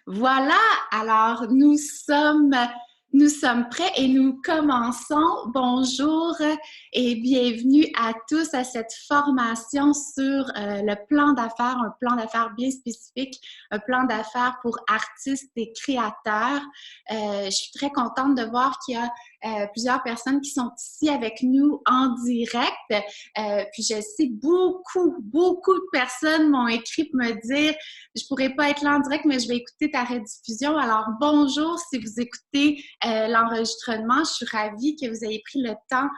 Voilà, alors nous sommes prêts et nous commençons. Bonjour et bienvenue à tous à cette formation sur le plan d'affaires, un plan d'affaires bien spécifique, un plan d'affaires pour artistes et créateurs. Je suis très contente de voir qu'il y a plusieurs personnes qui sont ici avec nous en direct. Puis je sais beaucoup de personnes m'ont écrit pour me dire je pourrais pas être là en direct, mais je vais écouter ta rediffusion. Alors, bonjour si vous écoutez l'enregistrement. Je suis ravie que vous ayez pris le temps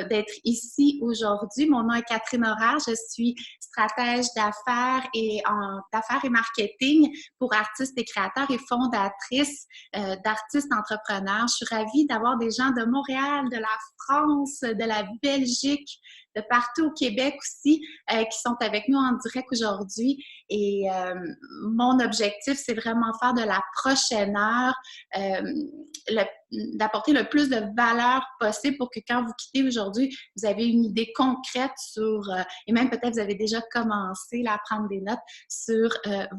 d'être ici aujourd'hui. Mon nom est Catherine Horaire. Je suis stratège d'affaires et marketing pour artistes et créateurs et fondatrice d'artistes entrepreneurs. Je suis ravie d'avoir des gens de Montréal, de la France, de la Belgique, de partout au Québec aussi, qui sont avec nous en direct aujourd'hui. Et mon objectif, c'est vraiment faire de la prochaine heure, d'apporter le plus de valeur possible pour que quand vous quittez aujourd'hui, vous avez une idée concrète sur, et même peut-être vous avez déjà commencé là, à prendre des notes sur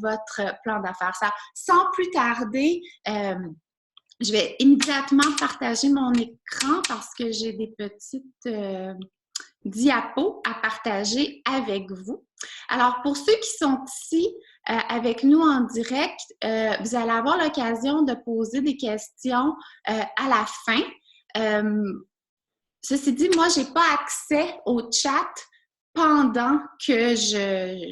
votre plan d'affaires. Ça, sans plus tarder, je vais immédiatement partager mon écran parce que j'ai des petites diapos à partager avec vous. Alors, pour ceux qui sont ici avec nous en direct, vous allez avoir l'occasion de poser des questions à la fin. Ceci dit, moi, je n'ai pas accès au chat pendant que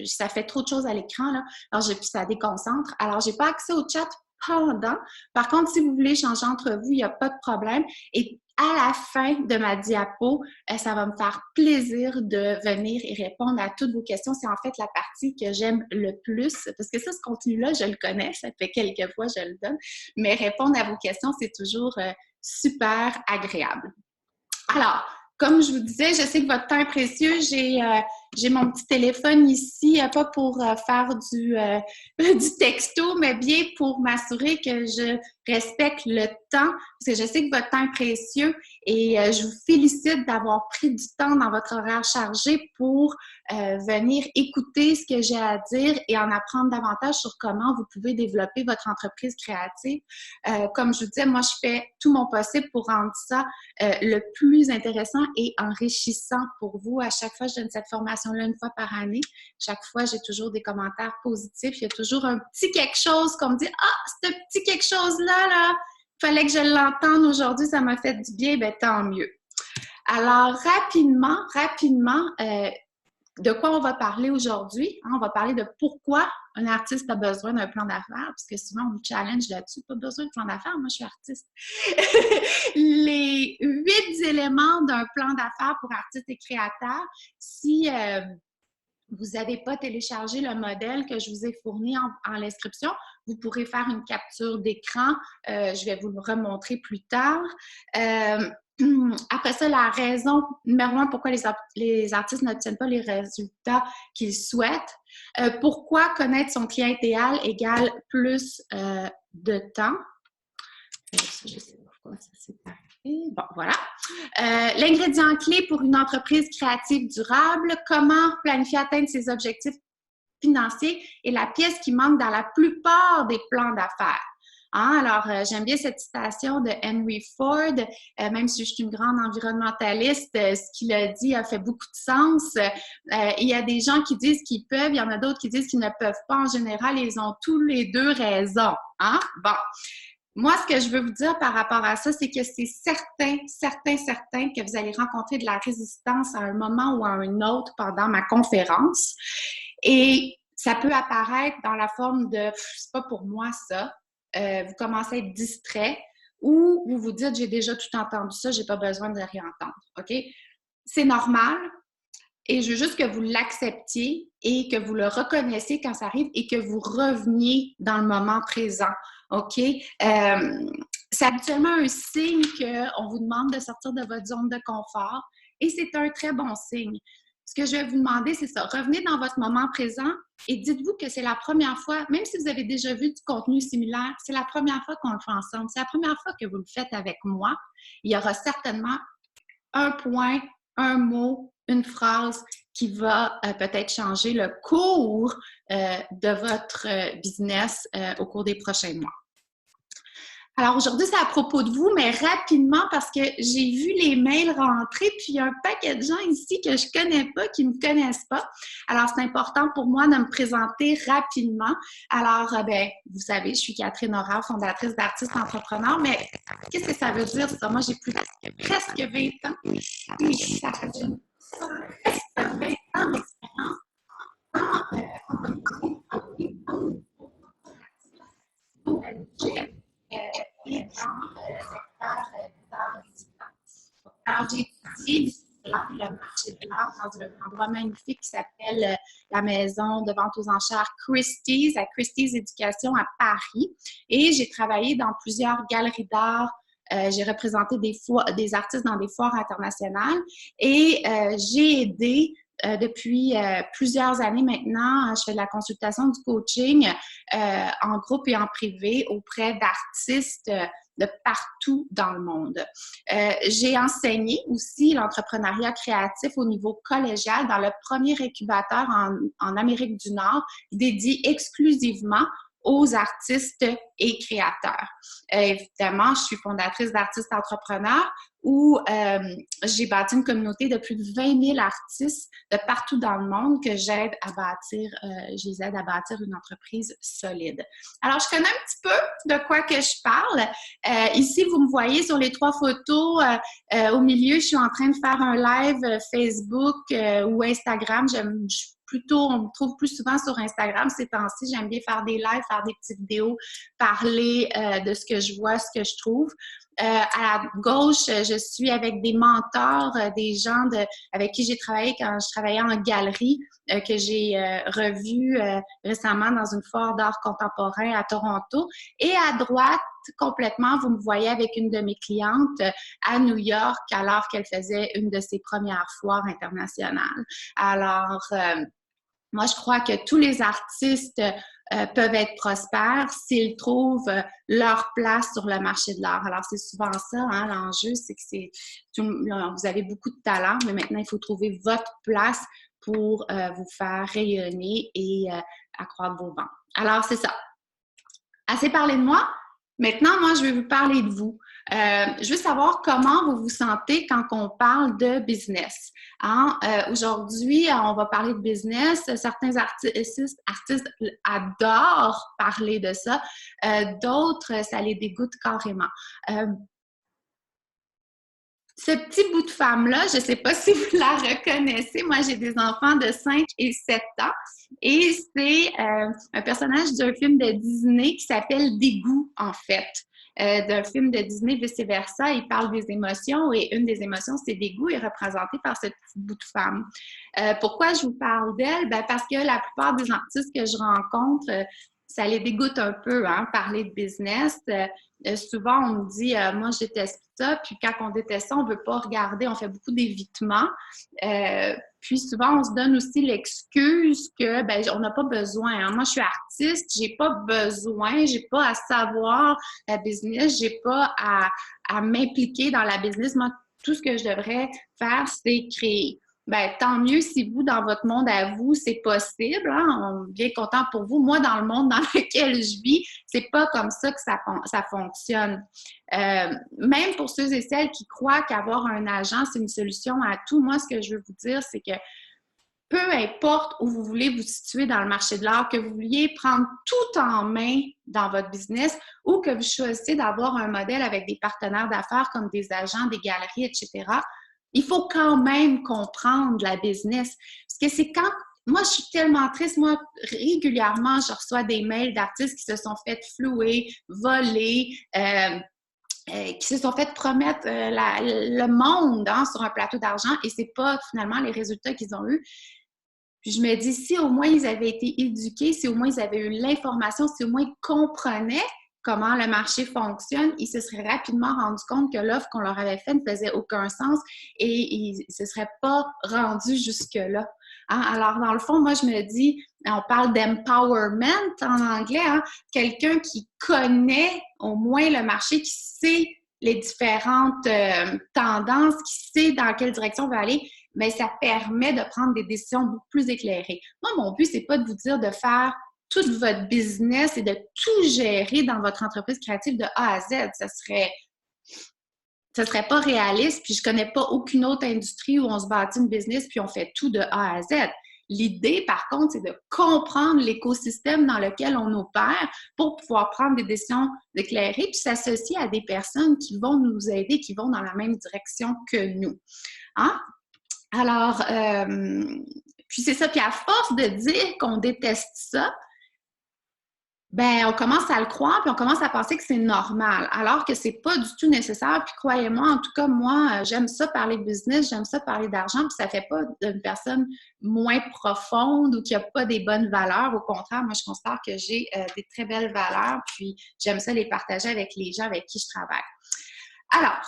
ça fait trop de choses à l'écran, là. Alors, ça déconcentre. Alors, je n'ai pas accès au chat pendant. Par contre, si vous voulez changer entre vous, il n'y a pas de problème. Et à la fin de ma diapo, ça va me faire plaisir de venir et répondre à toutes vos questions. C'est en fait la partie que j'aime le plus, parce que ça, ce contenu-là, je le connais, ça fait quelques fois que je le donne, mais répondre à vos questions, c'est toujours super agréable. Alors, comme je vous disais, je sais que votre temps est précieux. J'ai mon petit téléphone ici, pas pour faire du texto, mais bien pour m'assurer que je respecte le temps, parce que je sais que votre temps est précieux et je vous félicite d'avoir pris du temps dans votre horaire chargé pour venir écouter ce que j'ai à dire et en apprendre davantage sur comment vous pouvez développer votre entreprise créative. Comme je vous disais, moi, je fais tout mon possible pour rendre ça le plus intéressant et enrichissant pour vous. À chaque fois, je donne cette formation-là une fois par année. Chaque fois, j'ai toujours des commentaires positifs. Il y a toujours un petit quelque chose qu'on me dit « Ah, ce petit quelque chose-là, là, il fallait que je l'entende aujourd'hui, ça m'a fait du bien, bien tant mieux. » Alors, rapidement, de quoi on va parler aujourd'hui? On va parler de pourquoi un artiste a besoin d'un plan d'affaires, parce que souvent on nous challenge là-dessus, pas besoin de plan d'affaires, moi je suis artiste. Les 8 éléments d'un plan d'affaires pour artistes et créateurs. Si vous n'avez pas téléchargé le modèle que je vous ai fourni en l'inscription, vous pourrez faire une capture d'écran. Je vais vous le remontrer plus tard. Après ça, la raison numéro 1 pourquoi les artistes n'obtiennent pas les résultats qu'ils souhaitent. Pourquoi connaître son client idéal égale plus de temps. Ça, je sais pas pourquoi ça s'est arrivé. Bon, voilà. L'ingrédient clé pour une entreprise créative durable, comment planifier atteindre ses objectifs financiers et la pièce qui manque dans la plupart des plans d'affaires. Hein? Alors, j'aime bien cette citation de Henry Ford, même si je suis une grande environnementaliste, ce qu'il a dit a fait beaucoup de sens. Il y a des gens qui disent qu'ils peuvent, il y en a d'autres qui disent qu'ils ne peuvent pas. En général, ils ont tous les deux raison. Hein? Bon. Moi, ce que je veux vous dire par rapport à ça, c'est que c'est certain que vous allez rencontrer de la résistance à un moment ou à un autre pendant ma conférence. Et ça peut apparaître dans la forme de « c'est pas pour moi ça ». Vous commencez à être distrait ou vous vous dites « j'ai déjà tout entendu ça, j'ai pas besoin de réentendre ». OK? C'est normal et je veux juste que vous l'acceptiez et que vous le reconnaissiez quand ça arrive et que vous reveniez dans le moment présent. OK? C'est habituellement un signe qu'on vous demande de sortir de votre zone de confort et c'est un très bon signe. Ce que je vais vous demander, c'est ça. Revenez dans votre moment présent et dites-vous que c'est la première fois, même si vous avez déjà vu du contenu similaire, c'est la première fois qu'on le fait ensemble. C'est la première fois que vous le faites avec moi. Il y aura certainement un point, un mot, une phrase qui va peut-être changer le cours de votre business au cours des prochains mois. Alors aujourd'hui, c'est à propos de vous, mais rapidement parce que j'ai vu les mails rentrer, puis il y a un paquet de gens ici que je connais pas, qui me connaissent pas. Alors, c'est important pour moi de me présenter rapidement. Alors, vous savez, je suis Catherine Horard, fondatrice d'Artistes Entrepreneurs, mais qu'est-ce que ça veut dire ça? Moi, j'ai presque 20 ans. Oui, ça fait presque 20 ans d'expérience. Alors, j'ai étudié le marché de l'art dans un endroit magnifique qui s'appelle la maison de vente aux enchères Christie's, à Christie's Éducation à Paris. Et j'ai travaillé dans plusieurs galeries d'art. J'ai représenté des artistes dans des foires internationales et j'ai aidé depuis plusieurs années maintenant, je fais de la consultation, du coaching en groupe et en privé auprès d'artistes de partout dans le monde. J'ai enseigné aussi l'entrepreneuriat créatif au niveau collégial dans le premier incubateur en Amérique du Nord dédié exclusivement aux artistes et créateurs. Évidemment, je suis fondatrice d'Artistes Entrepreneurs où j'ai bâti une communauté de plus de 20 000 artistes de partout dans le monde que j'aide à bâtir, je les aide à bâtir une entreprise solide. Alors, je connais un petit peu de quoi que je parle. Ici, vous me voyez sur les 3 photos. Au milieu, je suis en train de faire un live Facebook ou Instagram. On me trouve plus souvent sur Instagram ces temps-ci. J'aime bien faire des lives, faire des petites vidéos, parler de ce que je vois, ce que je trouve. À gauche, je suis avec des mentors, des gens avec qui j'ai travaillé quand je travaillais en galerie, que j'ai revus récemment dans une foire d'art contemporain à Toronto. Et à droite, complètement, vous me voyez avec une de mes clientes à New York alors qu'elle faisait une de ses premières foires internationales. Alors, moi, je crois que tous les artistes peuvent être prospères s'ils trouvent leur place sur le marché de l'art. Alors, c'est souvent ça, hein, l'enjeu, c'est que vous avez beaucoup de talent, mais maintenant, il faut trouver votre place pour vous faire rayonner et accroître vos ventes. Alors, c'est ça. Assez parlé de moi. Maintenant, moi, je vais vous parler de vous. Je veux savoir comment vous vous sentez quand on parle de business. Hein? Aujourd'hui, on va parler de business. Certains artistes adorent parler de ça. D'autres, ça les dégoûte carrément. Ce petit bout de femme-là, je ne sais pas si vous la reconnaissez. Moi, j'ai des enfants de 5 et 7 ans. Et c'est un personnage d'un film de Disney qui s'appelle Dégoût, en fait. D'un film de Disney, vice-versa. Il parle des émotions et une des émotions, c'est dégoût, est représentée par ce petit bout de femme. Pourquoi je vous parle d'elle? Ben, parce que la plupart des artistes que je rencontre, ça les dégoûte un peu, hein, parler de business. Souvent, on me dit, moi, je déteste ça. Puis quand on déteste ça, on ne veut pas regarder. On fait beaucoup d'évitement. Puis souvent, on se donne aussi l'excuse que, ben, on n'a pas besoin. Hein. Moi, je suis artiste, j'ai pas besoin, j'ai pas à savoir la business, j'ai pas à m'impliquer dans la business. Moi, tout ce que je devrais faire, c'est créer. Ben, tant mieux si vous, dans votre monde à vous, c'est possible. Hein? On est bien content pour vous. Moi, dans le monde dans lequel je vis, c'est pas comme ça que ça fonctionne. Même pour ceux et celles qui croient qu'avoir un agent, c'est une solution à tout, moi, ce que je veux vous dire, c'est que peu importe où vous voulez vous situer dans le marché de l'art, que vous vouliez prendre tout en main dans votre business ou que vous choisissez d'avoir un modèle avec des partenaires d'affaires comme des agents, des galeries, etc., il faut quand même comprendre la business. Parce que c'est quand... Moi, je suis tellement triste. Moi, régulièrement, je reçois des mails d'artistes qui se sont fait flouer, voler, qui se sont fait promettre le monde hein, sur un plateau d'argent et c'est pas finalement les résultats qu'ils ont eus. Puis je me dis, si au moins ils avaient été éduqués, si au moins ils avaient eu l'information, si au moins ils comprenaient comment le marché fonctionne, ils se seraient rapidement rendus compte que l'offre qu'on leur avait faite ne faisait aucun sens et ils ne se seraient pas rendus jusque-là. Hein? Alors, dans le fond, moi, je me dis, on parle d'empowerment en anglais, hein? Quelqu'un qui connaît au moins le marché, qui sait les différentes tendances, qui sait dans quelle direction on va aller, mais ça permet de prendre des décisions beaucoup plus éclairées. Moi, mon but, c'est pas de vous dire de faire tout votre business et de tout gérer dans votre entreprise créative de A à Z. Ça serait pas réaliste, puis je connais pas aucune autre industrie où on se bâtit une business puis on fait tout de A à Z. L'idée, par contre, c'est de comprendre l'écosystème dans lequel on opère pour pouvoir prendre des décisions éclairées puis s'associer à des personnes qui vont nous aider, qui vont dans la même direction que nous. Hein? Alors, puis c'est ça. Puis à force de dire qu'on déteste ça, ben on commence à le croire, puis on commence à penser que c'est normal, alors que c'est pas du tout nécessaire. Puis croyez-moi, en tout cas, moi, j'aime ça parler business, j'aime ça parler d'argent, puis ça fait pas d'une personne moins profonde ou qui a pas des bonnes valeurs. Au contraire, moi, je considère que j'ai des très belles valeurs, puis j'aime ça les partager avec les gens avec qui je travaille. Alors,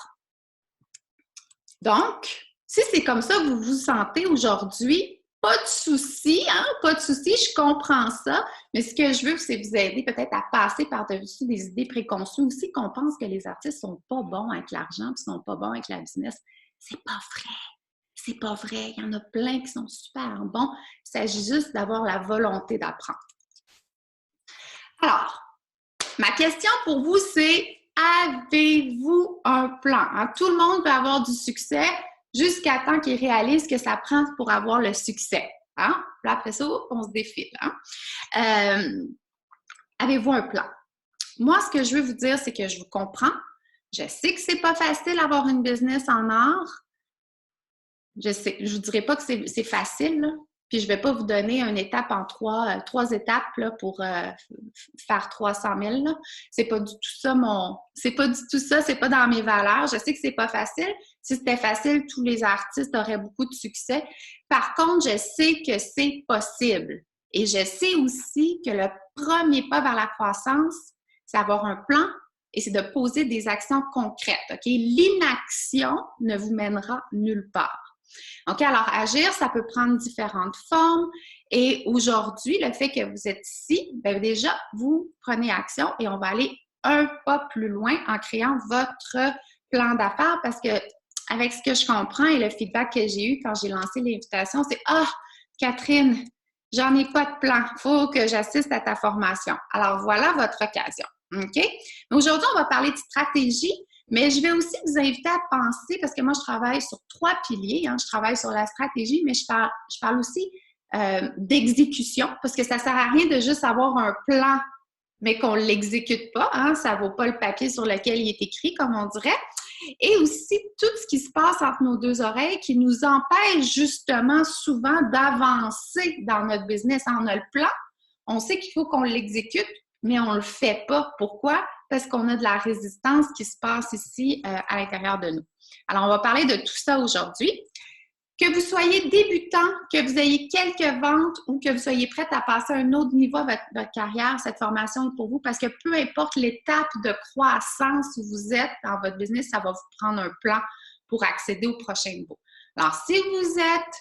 donc, si c'est comme ça que vous vous sentez aujourd'hui, pas de souci, hein? Pas de souci, je comprends ça. Mais ce que je veux, c'est vous aider peut-être à passer par-dessus des idées préconçues aussi qu'on pense que les artistes sont pas bons avec l'argent puis sont pas bons avec la business. C'est pas vrai. C'est pas vrai. Il y en a plein qui sont super bons. Il s'agit juste d'avoir la volonté d'apprendre. Alors, ma question pour vous, c'est avez-vous un plan? Hein? Tout le monde peut avoir du succès jusqu'à temps qu'il réalise que ça prend pour avoir le succès. Hein? Puis après ça, on se défile. Hein? Avez-vous un plan? Moi, ce que je veux vous dire, c'est que je vous comprends. Je sais que c'est pas facile d'avoir une business en art. Je vous dirais pas que c'est facile, là. Puis je vais pas vous donner une étape en trois étapes là, pour faire 300 000. Là. C'est pas du tout ça c'est pas du tout ça, c'est pas dans mes valeurs. Je sais que c'est pas facile. Si c'était facile, tous les artistes auraient beaucoup de succès. Par contre, je sais que c'est possible. Et je sais aussi que le premier pas vers la croissance, c'est avoir un plan et c'est de poser des actions concrètes. OK? L'inaction ne vous mènera nulle part. OK, alors agir, ça peut prendre différentes formes. Et aujourd'hui, le fait que vous êtes ici, bien déjà, vous prenez action et on va aller un pas plus loin en créant votre plan d'affaires parce que avec ce que je comprends et le feedback que j'ai eu quand j'ai lancé l'invitation, c'est « Ah, Catherine, j'en ai pas de plan. Il faut que j'assiste à ta formation. » Alors, voilà votre occasion. OK? Aujourd'hui, on va parler de stratégie. Mais je vais aussi vous inviter à penser, parce que moi, je travaille sur 3 piliers. Hein. Je travaille sur la stratégie, mais je parle aussi d'exécution, parce que ça ne sert à rien de juste avoir un plan, mais qu'on ne l'exécute pas. Hein. Ça ne vaut pas le papier sur lequel il est écrit, comme on dirait. Et aussi, tout ce qui se passe entre nos deux oreilles qui nous empêche justement souvent d'avancer dans notre business. On a le plan, on sait qu'il faut qu'on l'exécute, mais on ne le fait pas. Pourquoi? Parce qu'on a de la résistance qui se passe ici à l'intérieur de nous. Alors, on va parler de tout ça aujourd'hui. Que vous soyez débutant, que vous ayez quelques ventes ou que vous soyez prête à passer à un autre niveau de votre carrière, cette formation est pour vous parce que peu importe l'étape de croissance où vous êtes dans votre business, ça va vous prendre un plan pour accéder au prochain niveau. Alors, si vous êtes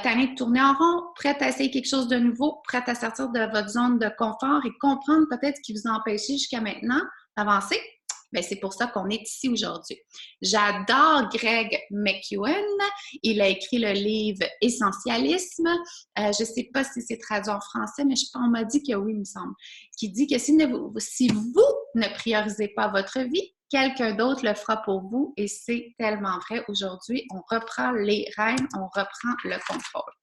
tanné de tourner en rond, prête à essayer quelque chose de nouveau, prête à sortir de votre zone de confort et comprendre peut-être ce qui vous a empêché jusqu'à maintenant d'avancer, bien, c'est pour ça qu'on est ici aujourd'hui. J'adore Greg McKeown. Il a écrit le livre « Essentialisme ». Je ne sais pas si c'est traduit en français, mais on m'a dit que oui, il me semble. Qui dit que si vous ne priorisez pas votre vie, quelqu'un d'autre le fera pour vous et c'est tellement vrai. Aujourd'hui, on reprend les rênes, on reprend le contrôle.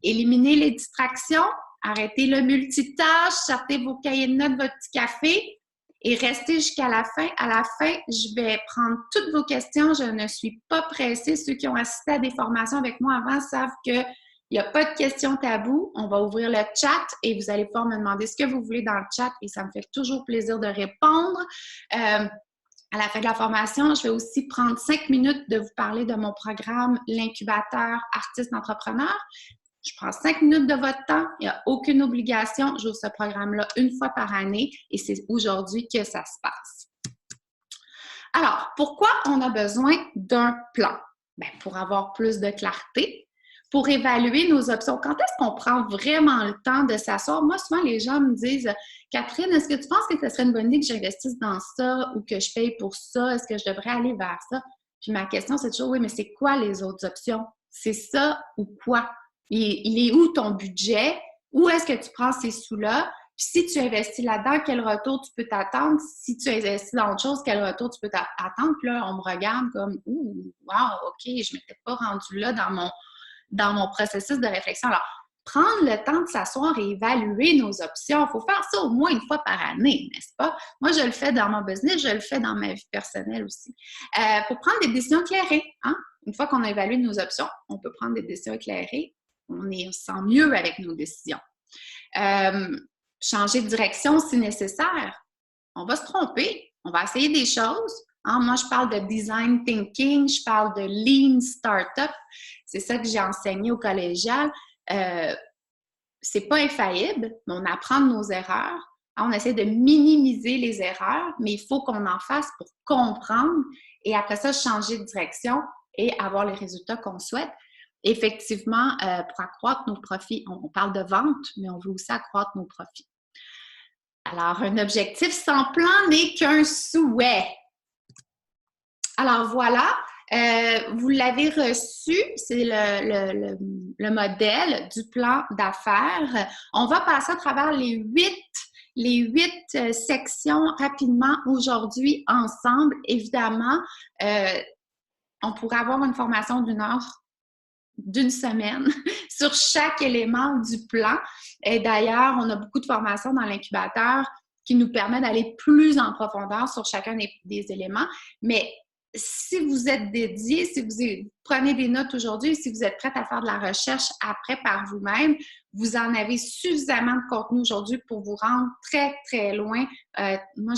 Éliminez les distractions, arrêtez le multitâche, sortez vos cahiers de notes, votre petit café et restez jusqu'à la fin. À la fin, je vais prendre toutes vos questions. Je ne suis pas pressée. Ceux qui ont assisté à des formations avec moi avant savent qu'il n'y a pas de questions tabous. On va ouvrir le chat et vous allez pouvoir me demander ce que vous voulez dans le chat et ça me fait toujours plaisir de répondre. À la fin de la formation, je vais aussi prendre 5 minutes de vous parler de mon programme L'incubateur artiste entrepreneur. Je prends 5 minutes de votre temps, il n'y a aucune obligation. J'ouvre ce programme-là une fois par année et c'est aujourd'hui que ça se passe. Alors, pourquoi on a besoin d'un plan? Bien, pour avoir plus de clarté, pour évaluer nos options. Quand est-ce qu'on prend vraiment le temps de s'asseoir? Moi, souvent, les gens me disent « Catherine, est-ce que tu penses que ce serait une bonne idée que j'investisse dans ça ou que je paye pour ça? Est-ce que je devrais aller vers ça? » Puis ma question, c'est toujours « Oui, mais c'est quoi les autres options? » C'est ça ou quoi? Il est où ton budget? Où est-ce que tu prends ces sous-là? Puis si tu investis là-dedans, quel retour tu peux t'attendre? Si tu investis dans autre chose, quel retour tu peux t'attendre? Puis là, on me regarde comme « Ouh, wow, OK, je ne m'étais pas rendue là dans mon processus de réflexion. » Alors, prendre le temps de s'asseoir et évaluer nos options. Il faut faire ça au moins une fois par année, n'est-ce pas? Moi, je le fais dans mon business, je le fais dans ma vie personnelle aussi. Pour prendre des décisions éclairées, hein? Une fois qu'on a évalué nos options, on peut prendre des décisions éclairées. On se sent mieux avec nos décisions. Changer de direction si nécessaire. On va se tromper. On va essayer des choses. Hein? Moi, je parle de design thinking, je parle de lean startup. C'est ça que j'ai enseigné au collégial. C'est pas infaillible, mais on apprend de nos erreurs. Hein? On essaie de minimiser les erreurs, mais il faut qu'on en fasse pour comprendre et après ça, changer de direction et avoir les résultats qu'on souhaite. Effectivement, pour accroître nos profits, on parle de vente, mais on veut aussi accroître nos profits. Alors, un objectif sans plan n'est qu'un souhait. Alors, voilà, vous l'avez reçu, c'est le modèle du plan d'affaires. On va passer à travers les huit sections rapidement aujourd'hui ensemble. Évidemment, on pourrait avoir une formation d'une semaine sur chaque élément du plan. Et d'ailleurs, on a beaucoup de formations dans l'incubateur qui nous permettent d'aller plus en profondeur sur chacun des éléments. Mais si vous êtes dédié, si vous prenez des notes aujourd'hui, si vous êtes prête à faire de la recherche après par vous-même, vous en avez suffisamment de contenu aujourd'hui pour vous rendre très, très loin. Moi,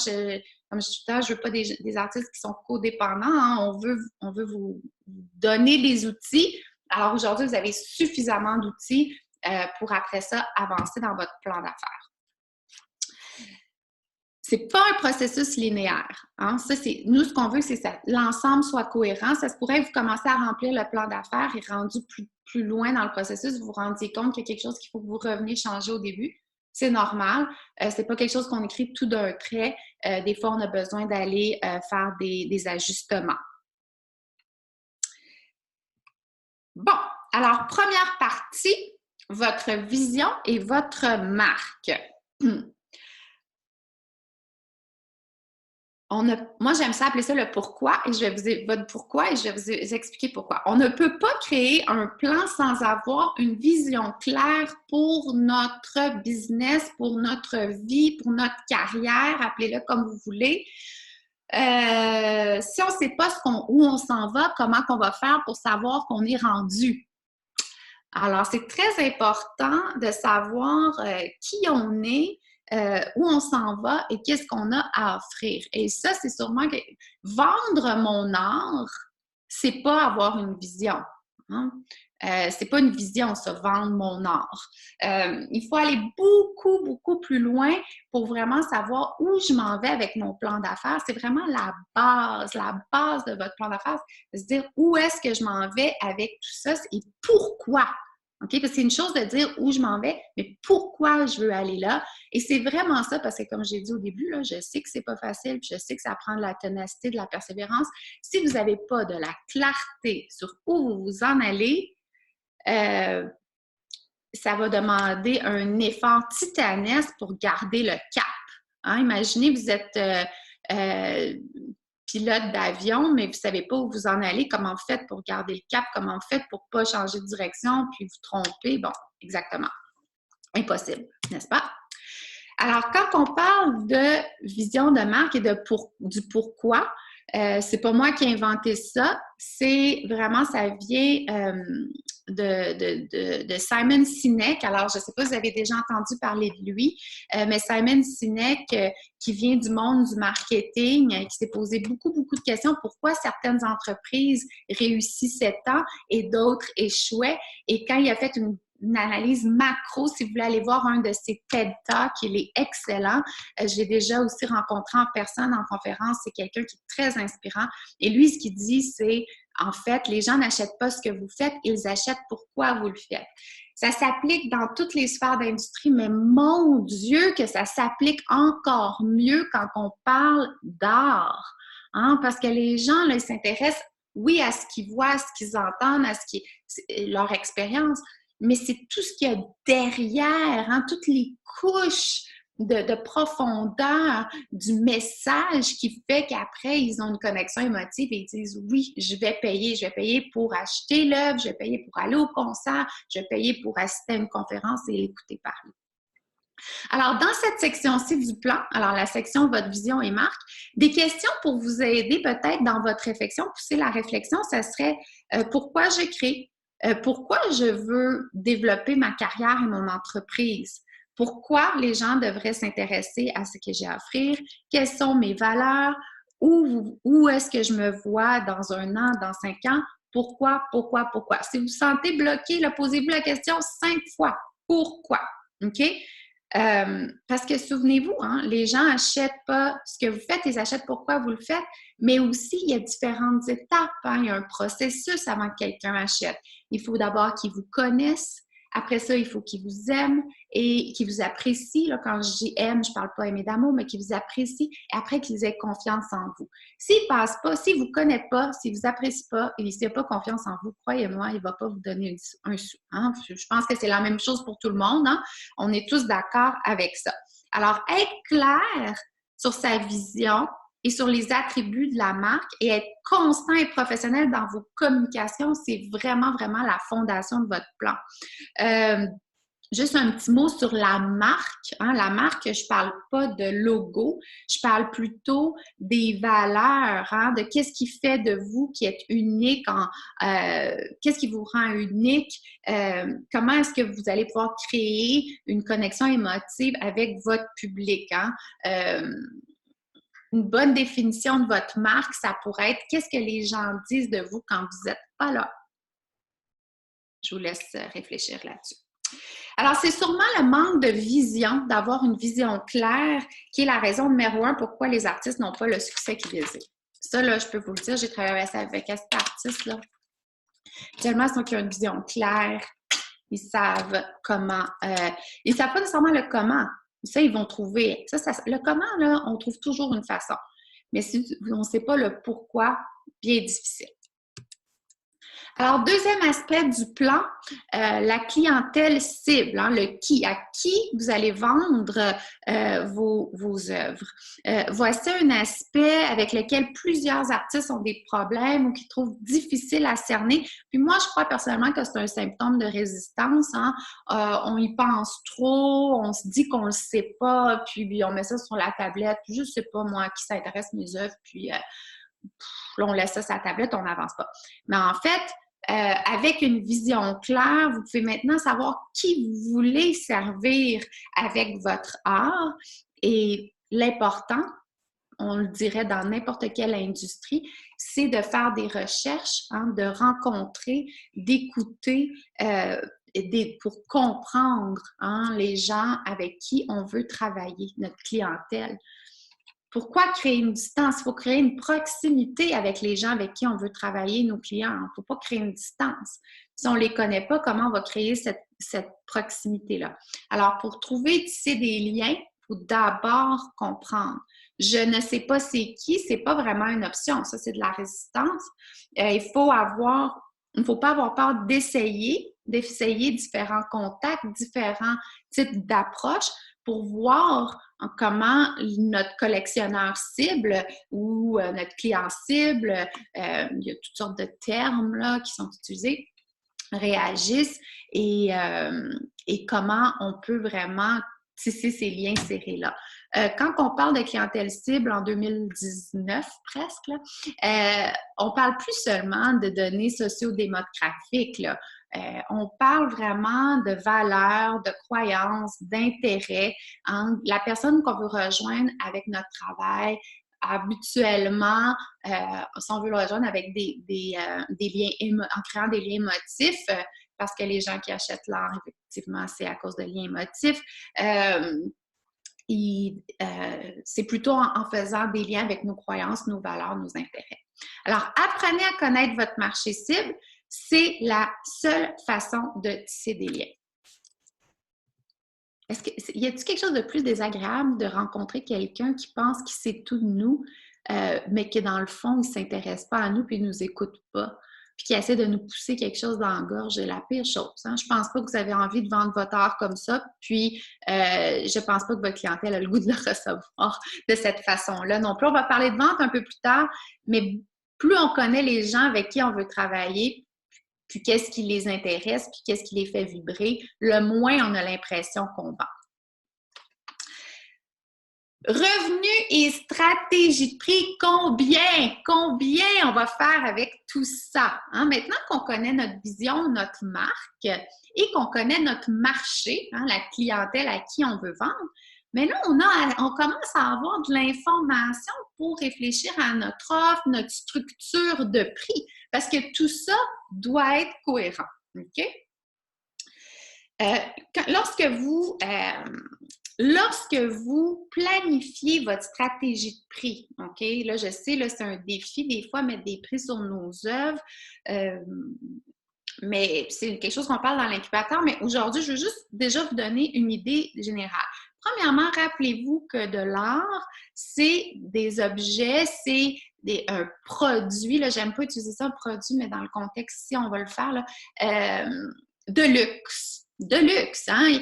comme je dis tout à l'heure, je ne veux pas des artistes qui sont codépendants. Hein. On veut vous donner les outils. Alors aujourd'hui, vous avez suffisamment d'outils pour après ça avancer dans votre plan d'affaires. C'est pas un processus linéaire. Hein? Ça, nous, ce qu'on veut, c'est que l'ensemble soit cohérent. Ça se pourrait que vous commencez à remplir le plan d'affaires et rendu plus loin dans le processus, vous vous rendiez compte qu'il y a quelque chose qu'il faut que vous reveniez changer au début. C'est normal. C'est pas quelque chose qu'on écrit tout d'un trait. Des fois, on a besoin d'aller faire des ajustements. Bon, alors, première partie, votre vision et votre marque. Moi, j'aime ça appeler ça le pourquoi et votre pourquoi et je vais vous expliquer pourquoi. On ne peut pas créer un plan sans avoir une vision claire pour notre business, pour notre vie, pour notre carrière, appelez-le comme vous voulez. Si on ne sait pas où on s'en va, comment qu'on va faire pour savoir qu'on est rendu. Alors, c'est très important de savoir qui on est, où on s'en va et qu'est-ce qu'on a à offrir. Et ça, c'est sûrement que vendre mon art, c'est pas avoir une vision. Hein? C'est pas une vision, ça, vendre mon art. Il faut aller beaucoup, beaucoup plus loin pour vraiment savoir où je m'en vais avec mon plan d'affaires. C'est vraiment la base de votre plan d'affaires. C'est se dire où est-ce que je m'en vais avec tout ça et pourquoi. OK? Parce que c'est une chose de dire où je m'en vais, mais pourquoi je veux aller là. Et c'est vraiment ça, parce que comme j'ai dit au début, là, je sais que c'est pas facile, puis je sais que ça prend de la ténacité, de la persévérance. Si vous n'avez pas de la clarté sur où vous vous en allez, ça va demander un effort titanesque pour garder le cap. Hein? Imaginez, vous êtes pilote d'avion, mais vous ne savez pas où vous en allez, comment vous faites pour garder le cap, comment vous faites pour ne pas changer de direction, puis vous tromper. Bon, exactement. Impossible, n'est-ce pas? Alors, quand on parle de vision de marque et du pourquoi, c'est pas moi qui ai inventé ça, c'est vraiment, ça vient de Simon Sinek. Alors, je ne sais pas si vous avez déjà entendu parler de lui, mais Simon Sinek, qui vient du monde du marketing, qui s'est posé beaucoup, beaucoup de questions. Pourquoi certaines entreprises réussissaient tant et d'autres échouaient? Et quand il a fait une analyse macro, si vous voulez aller voir un de ses TED Talks, il est excellent. Je l'ai déjà aussi rencontré en personne, en conférence. C'est quelqu'un qui est très inspirant. Et lui, ce qu'il dit, c'est, en fait, les gens n'achètent pas ce que vous faites, ils achètent pourquoi vous le faites. Ça s'applique dans toutes les sphères d'industrie, mais mon Dieu, que ça s'applique encore mieux quand on parle d'art. Hein? Parce que les gens, là, ils s'intéressent, oui, à ce qu'ils voient, à ce qu'ils entendent, leur expérience, mais c'est tout ce qu'il y a derrière, hein, toutes les couches de profondeur du message qui fait qu'après, ils ont une connexion émotive et ils disent oui, je vais payer pour acheter l'œuvre, je vais payer pour aller au concert, je vais payer pour assister à une conférence et l'écouter parler. Alors, dans cette section-ci du plan, alors la section Votre vision et marque, des questions pour vous aider peut-être dans votre réflexion, pousser la réflexion, ça serait pourquoi je crée? Pourquoi je veux développer ma carrière et mon entreprise? Pourquoi les gens devraient s'intéresser à ce que j'ai à offrir? Quelles sont mes valeurs? Où est-ce que je me vois dans 1 an, dans 5 ans? Pourquoi? Si vous vous sentez bloqué, posez-vous la question 5 fois. Pourquoi? OK? Parce que souvenez-vous, hein, les gens n'achètent pas ce que vous faites, ils achètent pourquoi vous le faites, mais aussi il y a différentes étapes, hein, il y a un processus avant que quelqu'un achète. Il faut d'abord qu'ils vous connaissent, après ça, il faut qu'ils vous aiment et qu'ils vous apprécient. Là, quand je dis aime, je ne parle pas aimer d'amour, mais qu'ils vous apprécient et après qu'ils aient confiance en vous. S'ils ne passent pas, s'ils ne vous connaissent pas, s'ils ne vous apprécient pas et s'il n'a pas confiance en vous, croyez-moi, il ne va pas vous donner un sou. Hein? Je pense que c'est la même chose pour tout le monde. Hein? On est tous d'accord avec ça. Alors, être clair sur sa vision et sur les attributs de la marque et être constant et professionnel dans vos communications, c'est vraiment, vraiment la fondation de votre plan. Juste un petit mot sur la marque. Hein? La marque, je ne parle pas de logo, je parle plutôt des valeurs, hein? De qu'est-ce qui fait de vous qui êtes unique, qu'est-ce qui vous rend unique, comment est-ce que vous allez pouvoir créer une connexion émotive avec votre public. Hein? Une bonne définition de votre marque, ça pourrait être qu'est-ce que les gens disent de vous quand vous n'êtes pas là. Je vous laisse réfléchir là-dessus. Alors, c'est sûrement le manque de vision, d'avoir une vision claire, qui est la raison numéro 1 pourquoi les artistes n'ont pas le succès qu'ils désirent. Ça, là, je peux vous le dire, j'ai travaillé avec cet artiste-là. Tellement, c'est qu'ils ont une vision claire, ils savent comment, ils ne savent pas nécessairement le comment. Ça, ils vont trouver. Le comment, là, on trouve toujours une façon. Mais si on ne sait pas le pourquoi, bien difficile. Alors, deuxième aspect du plan, la clientèle cible, hein, le qui, à qui vous allez vendre vos œuvres. Voici un aspect avec lequel plusieurs artistes ont des problèmes ou qui trouvent difficile à cerner. Puis moi, je crois personnellement que c'est un symptôme de résistance. Hein. On y pense trop, on se dit qu'on ne le sait pas, puis on met ça sur la tablette. Je ne sais pas, moi, qui s'intéresse à mes œuvres, puis là, on laisse ça sur la tablette, on n'avance pas. Mais en fait, avec une vision claire, vous pouvez maintenant savoir qui vous voulez servir avec votre art. Et l'important, on le dirait dans n'importe quelle industrie, c'est de faire des recherches, hein, de rencontrer, d'écouter, pour comprendre, hein, les gens avec qui on veut travailler, notre clientèle. Pourquoi créer une distance? Il faut créer une proximité avec les gens avec qui on veut travailler, nos clients. Il ne faut pas créer une distance. Si on ne les connaît pas, comment on va créer cette proximité-là? Alors, pour trouver, tisser des liens, il faut d'abord comprendre. Je ne sais pas c'est qui, ce n'est pas vraiment une option. Ça, c'est de la résistance. Il ne faut pas avoir peur d'essayer différents contacts, différents types d'approches pour voir comment notre collectionneur cible ou notre client cible, il y a toutes sortes de termes là, qui sont utilisés, réagissent et comment on peut vraiment tisser ces liens serrés-là. Quand on parle de clientèle cible en 2019 presque, là, on parle plus seulement de données sociodémographiques, là. On parle vraiment de valeurs, de croyances, d'intérêts. Hein? La personne qu'on veut rejoindre avec notre travail, habituellement, si on veut le rejoindre avec des liens, en créant des liens émotifs, parce que les gens qui achètent l'art, effectivement, c'est à cause de liens émotifs. C'est plutôt en faisant des liens avec nos croyances, nos valeurs, nos intérêts. Alors, apprenez à connaître votre marché cible. C'est la seule façon de tisser des liens. Y a-t-il quelque chose de plus désagréable de rencontrer quelqu'un qui pense qu'il sait tout de nous, mais que dans le fond, il ne s'intéresse pas à nous et ne nous écoute pas? puis qui essaie de nous pousser quelque chose dans la gorge, c'est la pire chose. Hein? Je pense pas que vous avez envie de vendre votre art comme ça, puis je pense pas que votre clientèle a le goût de le recevoir de cette façon-là non plus. On va parler de vente un peu plus tard, mais plus on connaît les gens avec qui on veut travailler, puis qu'est-ce qui les intéresse, puis qu'est-ce qui les fait vibrer, le moins on a l'impression qu'on vend. Revenu et stratégie de prix, combien on va faire avec tout ça? Hein? Maintenant qu'on connaît notre vision, notre marque et qu'on connaît notre marché, hein, la clientèle à qui on veut vendre, mais là, on commence à avoir de l'information pour réfléchir à notre offre, notre structure de prix, parce que tout ça doit être cohérent. OK? Lorsque vous planifiez votre stratégie de prix, OK? Là, je sais, là, c'est un défi des fois, mettre des prix sur nos œuvres, mais c'est quelque chose qu'on parle dans l'incubateur, mais aujourd'hui, je veux juste déjà vous donner une idée générale. Premièrement, rappelez-vous que de l'art, c'est des objets, c'est un produit, là, j'aime pas utiliser ça, produit, mais dans le contexte ici, on va le faire, là, de luxe. De luxe, hein?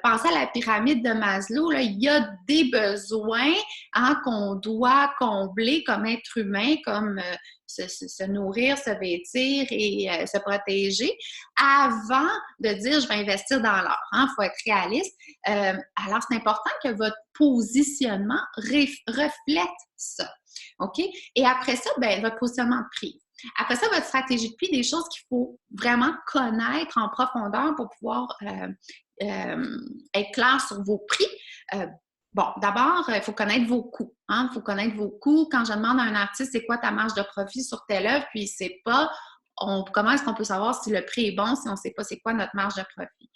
Pensez à la pyramide de Maslow, là, il y a des besoins hein, qu'on doit combler comme être humain, comme se nourrir, se vêtir et se protéger, avant de dire je vais investir dans l'art. Il faut être réaliste. Alors, c'est important que votre positionnement reflète ça. OK? Et après ça, ben, votre positionnement de prix. Après ça, votre stratégie de prix, des choses qu'il faut vraiment connaître en profondeur pour pouvoir être clair sur vos prix. Bon, d'abord, il faut connaître vos coûts. Il faut connaître vos coûts. Quand je demande à un artiste, c'est quoi ta marge de profit sur telle œuvre, puis il ne sait pas, comment est-ce qu'on peut savoir si le prix est bon si on ne sait pas c'est quoi notre marge de profit?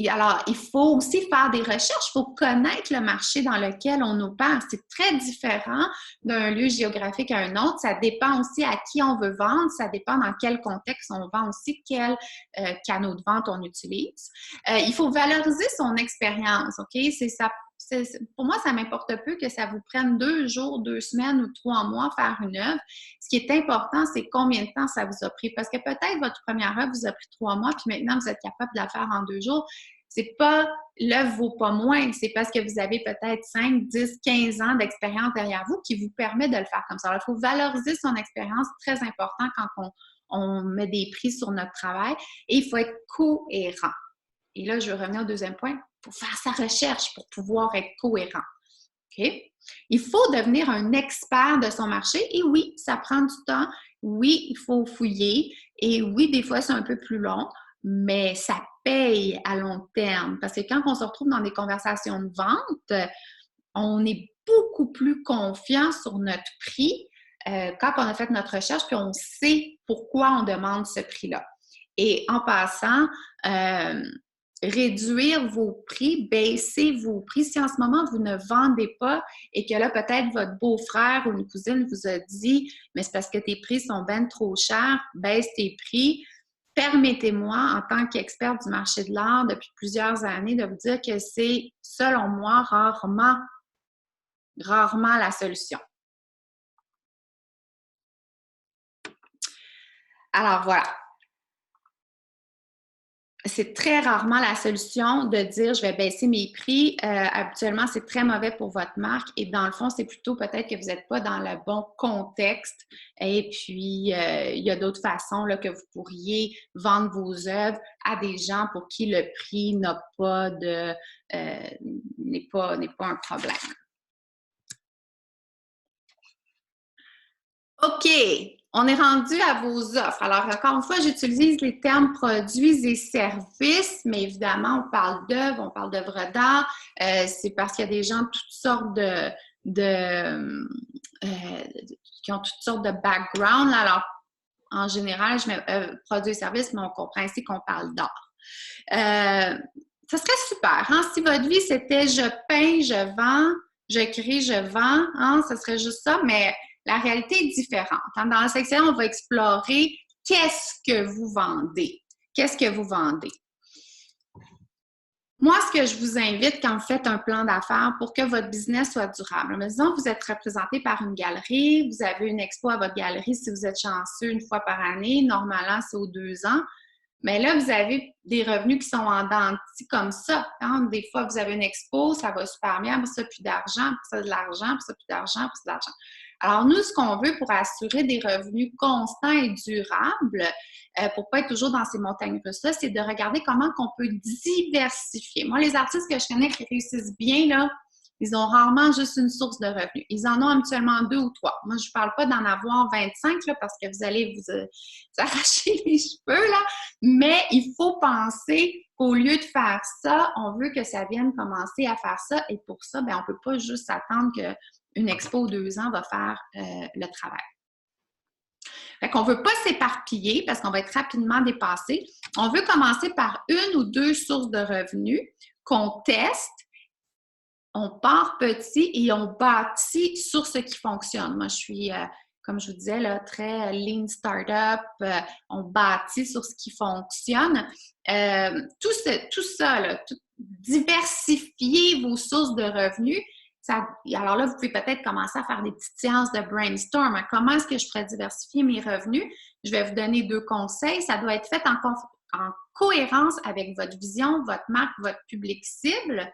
Alors, il faut aussi faire des recherches, il faut connaître le marché dans lequel on opère. C'est très différent d'un lieu géographique à un autre. Ça dépend aussi à qui on veut vendre, ça dépend dans quel contexte on vend aussi, quels canaux de vente on utilise. Il faut valoriser son expérience, OK? Pour moi, ça m'importe peu que ça vous prenne 2 jours, 2 semaines ou 3 mois faire une œuvre. Ce qui est important, c'est combien de temps ça vous a pris. Parce que peut-être votre première œuvre vous a pris 3 mois, puis maintenant vous êtes capable de la faire en 2 jours. C'est pas, l'œuvre vaut pas moins, c'est parce que vous avez peut-être 5, 10, 15 ans d'expérience derrière vous qui vous permet de le faire comme ça. Alors, il faut valoriser son expérience, très important quand on met des prix sur notre travail, et il faut être cohérent. Et là, je vais revenir au deuxième point, pour faire sa recherche, pour pouvoir être cohérent. OK? Il faut devenir un expert de son marché, et oui, ça prend du temps, oui, il faut fouiller, et oui, des fois, c'est un peu plus long, mais ça paye à long terme. Parce que quand on se retrouve dans des conversations de vente, on est beaucoup plus confiant sur notre prix quand on a fait notre recherche, puis on sait pourquoi on demande ce prix-là. Et en passant, réduire vos prix, baisser vos prix. Si en ce moment, vous ne vendez pas et que là, peut-être votre beau-frère ou une cousine vous a dit « mais c'est parce que tes prix sont bien trop chers, baisse tes prix », permettez-moi, en tant qu'experte du marché de l'art depuis plusieurs années, de vous dire que c'est, selon moi, rarement la solution. Alors, voilà. C'est très rarement la solution de dire « je vais baisser mes prix ». Habituellement, c'est très mauvais pour votre marque et dans le fond, c'est plutôt peut-être que vous n'êtes pas dans le bon contexte et puis il y a d'autres façons là, que vous pourriez vendre vos œuvres à des gens pour qui le prix n'est pas un problème. OK, on est rendu à vos offres. Alors, encore une fois, j'utilise les termes produits et services, mais évidemment, on parle d'œuvres, on parle d'œuvres d'art. C'est parce qu'il y a des gens de toutes sortes qui ont toutes sortes de backgrounds. Alors, en général, je mets produits et services, mais on comprend ici qu'on parle d'art. Ça serait super, hein? Si votre vie, c'était je peins, je vends, je crée, je vends, hein? Ça serait juste ça, mais la réalité est différente. Dans la section, on va explorer qu'est-ce que vous vendez. Qu'est-ce que vous vendez? Moi, ce que je vous invite quand vous faites un plan d'affaires pour que votre business soit durable, disons que vous êtes représenté par une galerie, vous avez une expo à votre galerie si vous êtes chanceux une fois par année, normalement c'est aux 2 ans, mais là, vous avez des revenus qui sont en dents de scie comme ça. Hein? Des fois, vous avez une expo, ça va super bien, pour ça, plus d'argent, pour ça, de l'argent, pour ça, plus d'argent, pour ça, de l'argent. Alors, nous, ce qu'on veut pour assurer des revenus constants et durables, pour ne pas être toujours dans ces montagnes russes-là, c'est de regarder comment on peut diversifier. Moi, les artistes que je connais qui réussissent bien, là, ils ont rarement juste une source de revenus. Ils en ont habituellement 2 ou 3. Moi, je ne parle pas d'en avoir 25 là, parce que vous allez vous arracher les cheveux, là. Mais il faut penser qu'au lieu de faire ça, on veut que ça vienne commencer à faire ça. Et pour ça, bien, on ne peut pas juste attendre qu'une expo 2 ans va faire le travail. Fait qu'on ne veut pas s'éparpiller parce qu'on va être rapidement dépassé. On veut commencer par 1 ou 2 sources de revenus qu'on teste. On part petit et on bâtit sur ce qui fonctionne. Moi, je suis, comme je vous disais, là, très lean startup. On bâtit sur ce qui fonctionne. Tout ça, là, diversifier vos sources de revenus. Alors là, vous pouvez peut-être commencer à faire des petites séances de brainstorm. Comment est-ce que je pourrais diversifier mes revenus? Je vais vous donner 2 conseils. Ça doit être fait en cohérence avec votre vision, votre marque, votre public cible.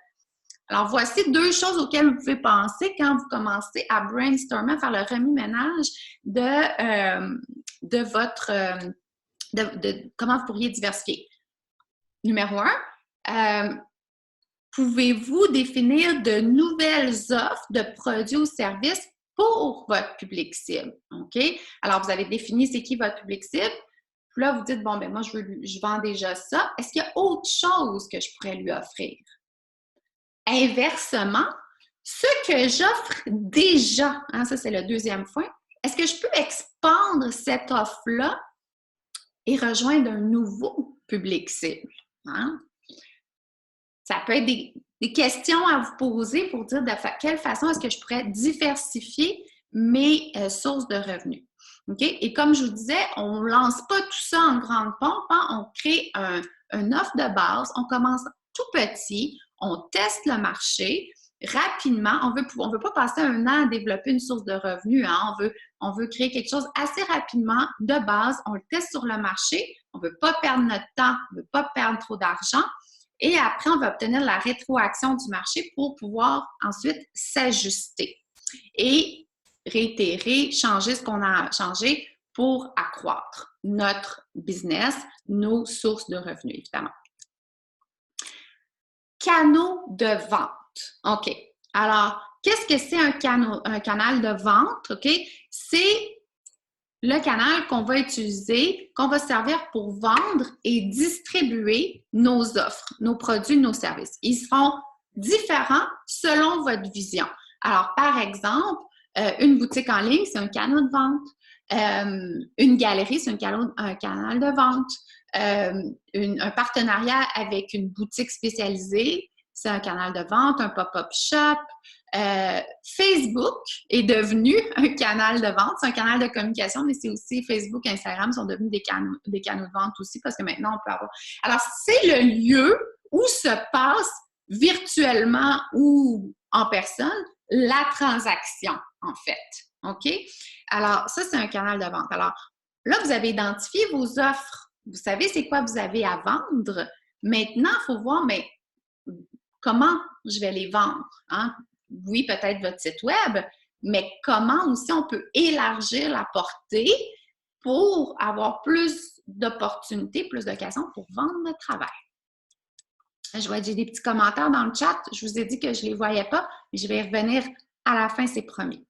Alors, voici 2 choses auxquelles vous pouvez penser quand vous commencez à brainstormer, à faire le remue-ménage de votre comment vous pourriez diversifier. Numéro 1, pouvez-vous définir de nouvelles offres de produits ou services pour votre public cible? OK? Alors, vous avez défini c'est qui votre public cible. Puis là, vous dites, bon, ben moi, je vends déjà ça. Est-ce qu'il y a autre chose que je pourrais lui offrir? Inversement, ce que j'offre déjà, hein, ça c'est le 2e point, est-ce que je peux expandre cette offre-là et rejoindre un nouveau public cible? Hein? Ça peut être des questions à vous poser pour dire de quelle façon est-ce que je pourrais diversifier mes sources de revenus. Okay? Et comme je vous disais, on ne lance pas tout ça en grande pompe, hein? On crée une offre de base, on commence tout petit, on teste le marché rapidement. On veut pas passer 1 an à développer une source de revenus. Hein? On veut créer quelque chose assez rapidement, de base. On le teste sur le marché. On ne veut pas perdre notre temps, on ne veut pas perdre trop d'argent. Et après, on va obtenir la rétroaction du marché pour pouvoir ensuite s'ajuster et réitérer, changer ce qu'on a changé pour accroître notre business, nos sources de revenus, évidemment. Canaux de vente. OK. Alors, qu'est-ce que c'est un canal de vente? OK? C'est le canal qu'on va utiliser, qu'on va servir pour vendre et distribuer nos offres, nos produits, nos services. Ils seront différents selon votre vision. Alors, par exemple, une boutique en ligne, c'est un canal de vente. Une galerie, c'est un canal de vente. Un partenariat avec une boutique spécialisée, c'est un canal de vente, un pop-up shop. Facebook est devenu un canal de vente, c'est un canal de communication, mais c'est aussi Facebook, Instagram sont devenus des canaux de vente aussi parce que maintenant on peut avoir. Alors, c'est le lieu où se passe virtuellement ou en personne la transaction, en fait. OK? Alors, ça, c'est un canal de vente. Alors, là, vous avez identifié vos offres. Vous savez c'est quoi vous avez à vendre. Maintenant, il faut voir, mais comment je vais les vendre? Hein? Oui, peut-être votre site web, mais comment aussi on peut élargir la portée pour avoir plus d'opportunités, plus d'occasions pour vendre notre travail. Je vois que j'ai des petits commentaires dans le chat. Je vous ai dit que je ne les voyais pas, mais je vais y revenir à la fin, c'est promis.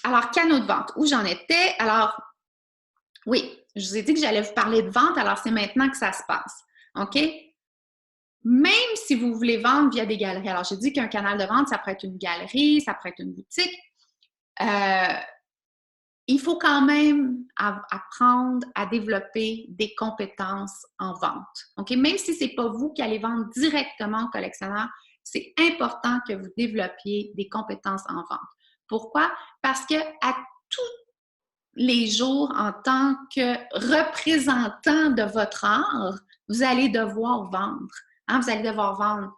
Alors, canaux de vente, où j'en étais? Alors, oui, je vous ai dit que j'allais vous parler de vente, alors c'est maintenant que ça se passe. OK? Même si vous voulez vendre via des galeries. Alors, j'ai dit qu'un canal de vente, ça pourrait être une galerie, ça pourrait être une boutique. Il faut quand même apprendre à développer des compétences en vente. OK? Même si ce n'est pas vous qui allez vendre directement au collectionneur, c'est important que vous développiez des compétences en vente. Pourquoi? Parce que à tous les jours, en tant que représentant de votre art, vous allez devoir vendre. Hein? Vous allez devoir vendre.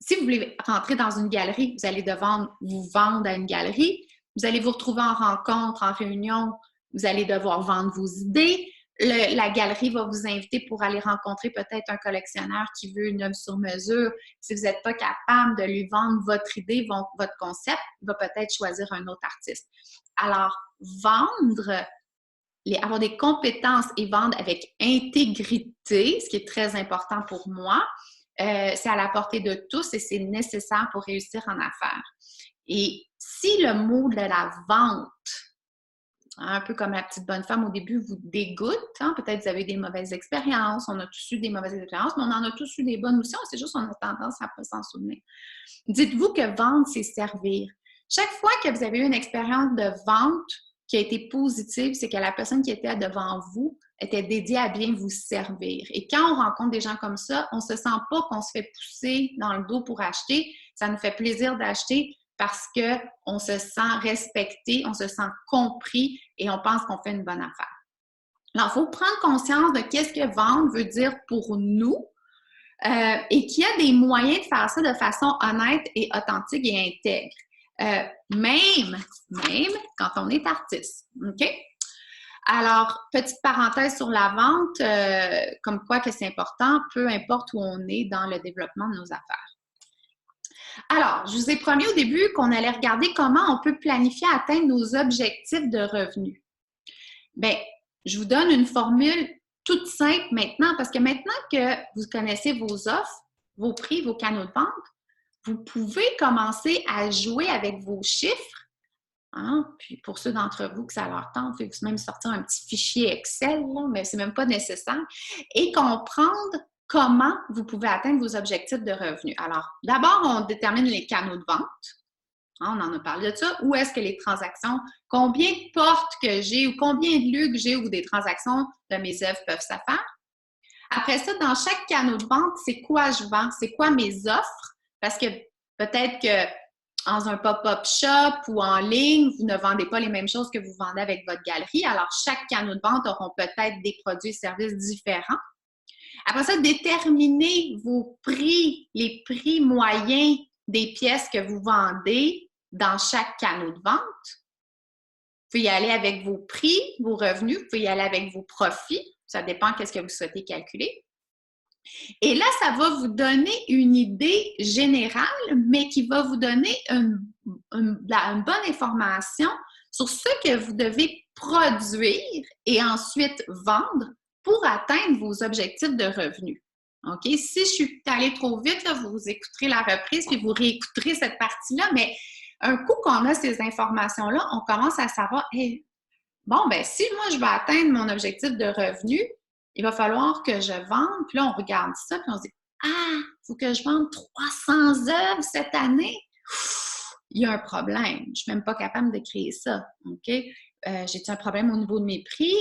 Si vous voulez rentrer dans une galerie, vous allez devoir vous vendre à une galerie. Vous allez vous retrouver en rencontre, en réunion. Vous allez devoir vendre vos idées. La galerie va vous inviter pour aller rencontrer peut-être un collectionneur qui veut une œuvre sur mesure. Si vous n'êtes pas capable de lui vendre votre idée, votre concept, il va peut-être choisir un autre artiste. Alors, vendre, avoir des compétences et vendre avec intégrité, ce qui est très important pour moi, c'est à la portée de tous et c'est nécessaire pour réussir en affaires. Et si le mot de la vente, un peu comme la petite bonne femme au début, vous dégoûte, hein? Peut-être que vous avez des mauvaises expériences, on a tous eu des mauvaises expériences, mais on en a tous eu des bonnes aussi, c'est juste qu'on a tendance à ne pas s'en souvenir. Dites-vous que vendre, c'est servir. Chaque fois que vous avez eu une expérience de vente qui a été positive, c'est que la personne qui était devant vous était dédiée à bien vous servir. Et quand on rencontre des gens comme ça, on ne se sent pas qu'on se fait pousser dans le dos pour acheter. Ça nous fait plaisir d'acheter parce qu'on se sent respecté, on se sent compris et on pense qu'on fait une bonne affaire. Alors, il faut prendre conscience de qu'est-ce que vendre veut dire pour nous et qu'il y a des moyens de faire ça de façon honnête et authentique et intègre. Même quand on est artiste. OK? Alors, petite parenthèse sur la vente, comme quoi que c'est important, peu importe où on est dans le développement de nos affaires. Alors, je vous ai promis au début qu'on allait regarder comment on peut planifier atteindre nos objectifs de revenus. Bien, je vous donne une formule toute simple maintenant, parce que maintenant que vous connaissez vos offres, vos prix, vos canaux de vente, vous pouvez commencer à jouer avec vos chiffres. Hein? Puis pour ceux d'entre vous que ça leur tente, vous pouvez même sortir un petit fichier Excel, là, mais ce n'est même pas nécessaire, et comprendre comment vous pouvez atteindre vos objectifs de revenus. Alors, d'abord, on détermine les canaux de vente. Hein, on en a parlé de ça. Où est-ce que les transactions, combien de portes que j'ai ou combien de lieux que j'ai où des transactions de mes œuvres peuvent se faire. Après ça, dans chaque canal de vente, c'est quoi je vends? C'est quoi mes offres? Parce que peut-être que dans un pop-up shop ou en ligne, vous ne vendez pas les mêmes choses que vous vendez avec votre galerie. Alors, chaque canal de vente auront peut-être des produits et services différents. Après ça, déterminez vos prix, les prix moyens des pièces que vous vendez dans chaque canal de vente. Vous pouvez y aller avec vos prix, vos revenus, vous pouvez y aller avec vos profits. Ça dépend de ce que vous souhaitez calculer. Et là, ça va vous donner une idée générale, mais qui va vous donner une bonne information sur ce que vous devez produire et ensuite vendre pour atteindre vos objectifs de revenus. OK? Si je suis allée trop vite, là, vous écouterez la reprise puis vous réécouterez cette partie-là, mais un coup qu'on a ces informations-là, on commence à savoir, hey, bon, ben si moi, je vais atteindre mon objectif de revenus, il va falloir que je vende. Puis là, on regarde ça, puis on se dit, ah, il faut que je vende 300 œuvres cette année. Il y a un problème. Je ne suis même pas capable de créer ça. OK? J'ai-tu un problème au niveau de mes prix?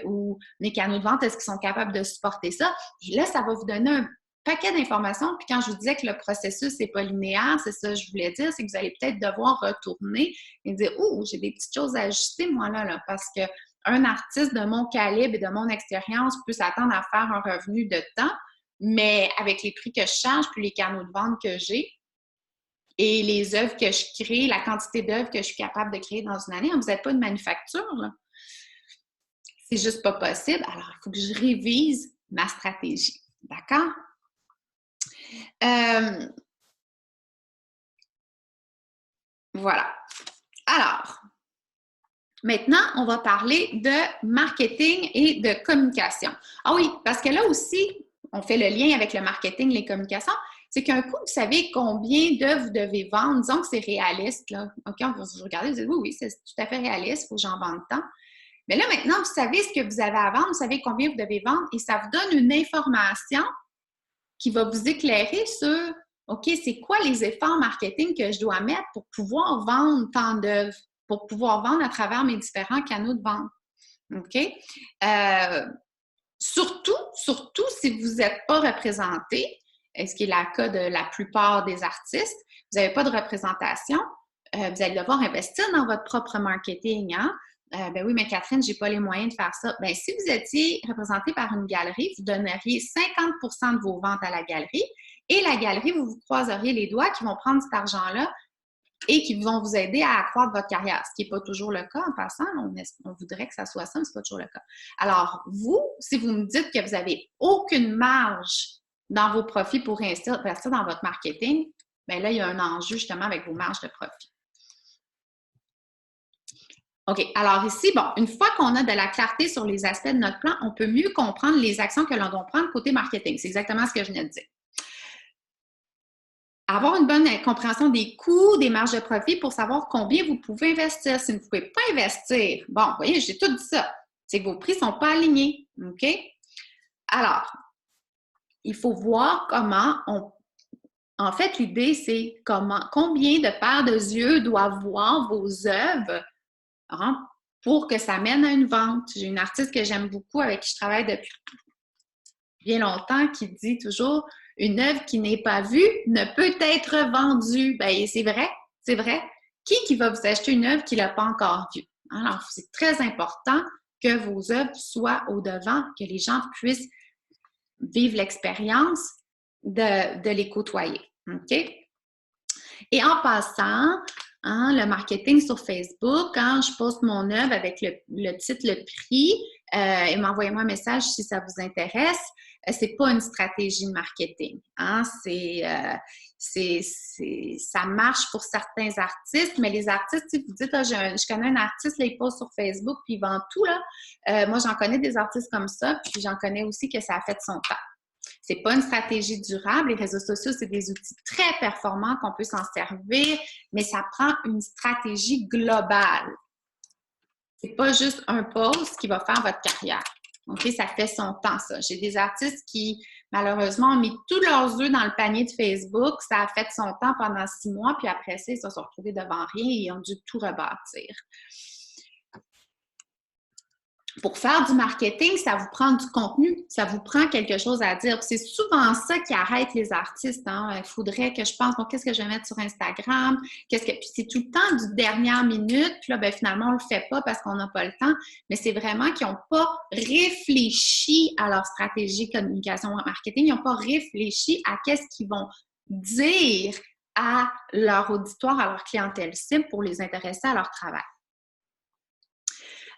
Ou mes canaux de vente, est-ce qu'ils sont capables de supporter ça? Et là, ça va vous donner un paquet d'informations. Puis quand je vous disais que le processus n'est pas linéaire, c'est ça que je voulais dire, c'est que vous allez peut-être devoir retourner et dire, oh, j'ai des petites choses à ajuster, moi, là parce que un artiste de mon calibre et de mon expérience peut s'attendre à faire un revenu de temps, mais avec les prix que je charge, puis les canaux de vente que j'ai et les œuvres que je crée, la quantité d'œuvres que je suis capable de créer dans une année, vous n'êtes pas une manufacture, là. C'est juste pas possible. Alors, il faut que je révise ma stratégie. D'accord? Voilà. Alors, maintenant, on va parler de marketing et de communication. Ah oui, parce que là aussi, on fait le lien avec le marketing et les communications. C'est qu'un coup, vous savez combien d'œuvres vous devez vendre. Disons que c'est réaliste. Là. OK, on va regarder, vous dites oui, c'est tout à fait réaliste, il faut que j'en vende tant. Mais là, maintenant, vous savez ce que vous avez à vendre, vous savez combien vous devez vendre et ça vous donne une information qui va vous éclairer sur, OK, c'est quoi les efforts marketing que je dois mettre pour pouvoir vendre tant d'œuvres, pour pouvoir vendre à travers mes différents canaux de vente. OK? Surtout si vous n'êtes pas représenté, ce qui est le cas de la plupart des artistes, vous n'avez pas de représentation, vous allez devoir investir dans votre propre marketing. Hein? Ben oui, mais Catherine, j'ai pas les moyens de faire ça. Ben, si vous étiez représenté par une galerie, vous donneriez 50% de vos ventes à la galerie et la galerie, vous vous croiseriez les doigts qui vont prendre cet argent-là et qui vont vous aider à accroître votre carrière, ce qui n'est pas toujours le cas en passant. On voudrait que ça soit ça, mais ce n'est pas toujours le cas. Alors, vous, si vous me dites que vous n'avez aucune marge dans vos profits pour investir dans votre marketing, bien là, il y a un enjeu justement avec vos marges de profit. OK. Alors ici, bon, une fois qu'on a de la clarté sur les aspects de notre plan, on peut mieux comprendre les actions que l'on doit prendre côté marketing. C'est exactement ce que je venais de dire. Avoir une bonne compréhension des coûts, des marges de profit pour savoir combien vous pouvez investir. Si vous ne pouvez pas investir, bon, vous voyez, j'ai tout dit ça. C'est que vos prix ne sont pas alignés. OK? Alors, il faut voir comment on. En fait, l'idée, c'est combien de paires de yeux doivent voir vos œuvres pour que ça mène à une vente. J'ai une artiste que j'aime beaucoup, avec qui je travaille depuis bien longtemps, qui dit toujours « Une œuvre qui n'est pas vue ne peut être vendue. » Bien, c'est vrai, c'est vrai. Qui va vous acheter une œuvre qui ne l'a pas encore vue? Alors, c'est très important que vos œuvres soient au-devant, que les gens puissent vivre l'expérience de les côtoyer. OK? Et en passant, le marketing sur Facebook, quand je poste mon œuvre avec le titre, le prix, et m'envoyez-moi un message si ça vous intéresse. C'est pas une stratégie de marketing. Ça marche pour certains artistes, mais les artistes, si vous dites, je connais un artiste, là, il poste sur Facebook puis il vend tout, là. Moi, j'en connais des artistes comme ça, puis j'en connais aussi que ça a fait son temps. C'est pas une stratégie durable. Les réseaux sociaux, c'est des outils très performants qu'on peut s'en servir, mais ça prend une stratégie globale. C'est pas juste un post qui va faire votre carrière. OK? Ça fait son temps, ça. J'ai des artistes qui, malheureusement, ont mis tous leurs œufs dans le panier de Facebook. Ça a fait son temps pendant 6 mois, puis après ça, ils se sont retrouvés devant rien et ils ont dû tout rebâtir. Pour faire du marketing, ça vous prend du contenu, ça vous prend quelque chose à dire. C'est souvent ça qui arrête les artistes. Il faudrait que je pense, bon, qu'est-ce que je vais mettre sur Instagram? Puis c'est tout le temps du dernière minute. Puis là, ben, finalement, on ne le fait pas parce qu'on n'a pas le temps. Mais c'est vraiment qu'ils n'ont pas réfléchi à leur stratégie communication marketing. Ils n'ont pas réfléchi à qu'est-ce qu'ils vont dire à leur auditoire, à leur clientèle cible pour les intéresser à leur travail.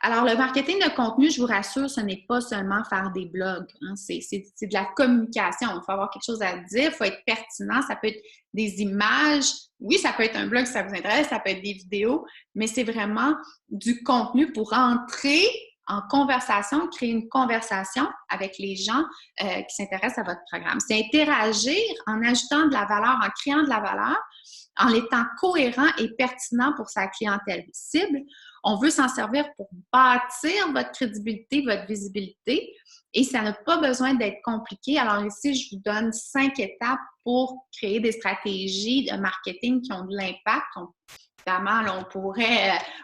Alors, le marketing de contenu, je vous rassure, ce n'est pas seulement faire des blogs. C'est de la communication. Il faut avoir quelque chose à dire, il faut être pertinent. Ça peut être des images. Oui, ça peut être un blog si ça vous intéresse, ça peut être des vidéos, mais c'est vraiment du contenu pour entrer en conversation, créer une conversation avec les gens qui s'intéressent à votre programme. C'est interagir en ajoutant de la valeur, en créant de la valeur, en étant cohérent et pertinent pour sa clientèle cible. On veut s'en servir pour bâtir votre crédibilité, votre visibilité, et ça n'a pas besoin d'être compliqué. Alors ici, je vous donne 5 étapes pour créer des stratégies de marketing qui ont de l'impact. Évidemment, là,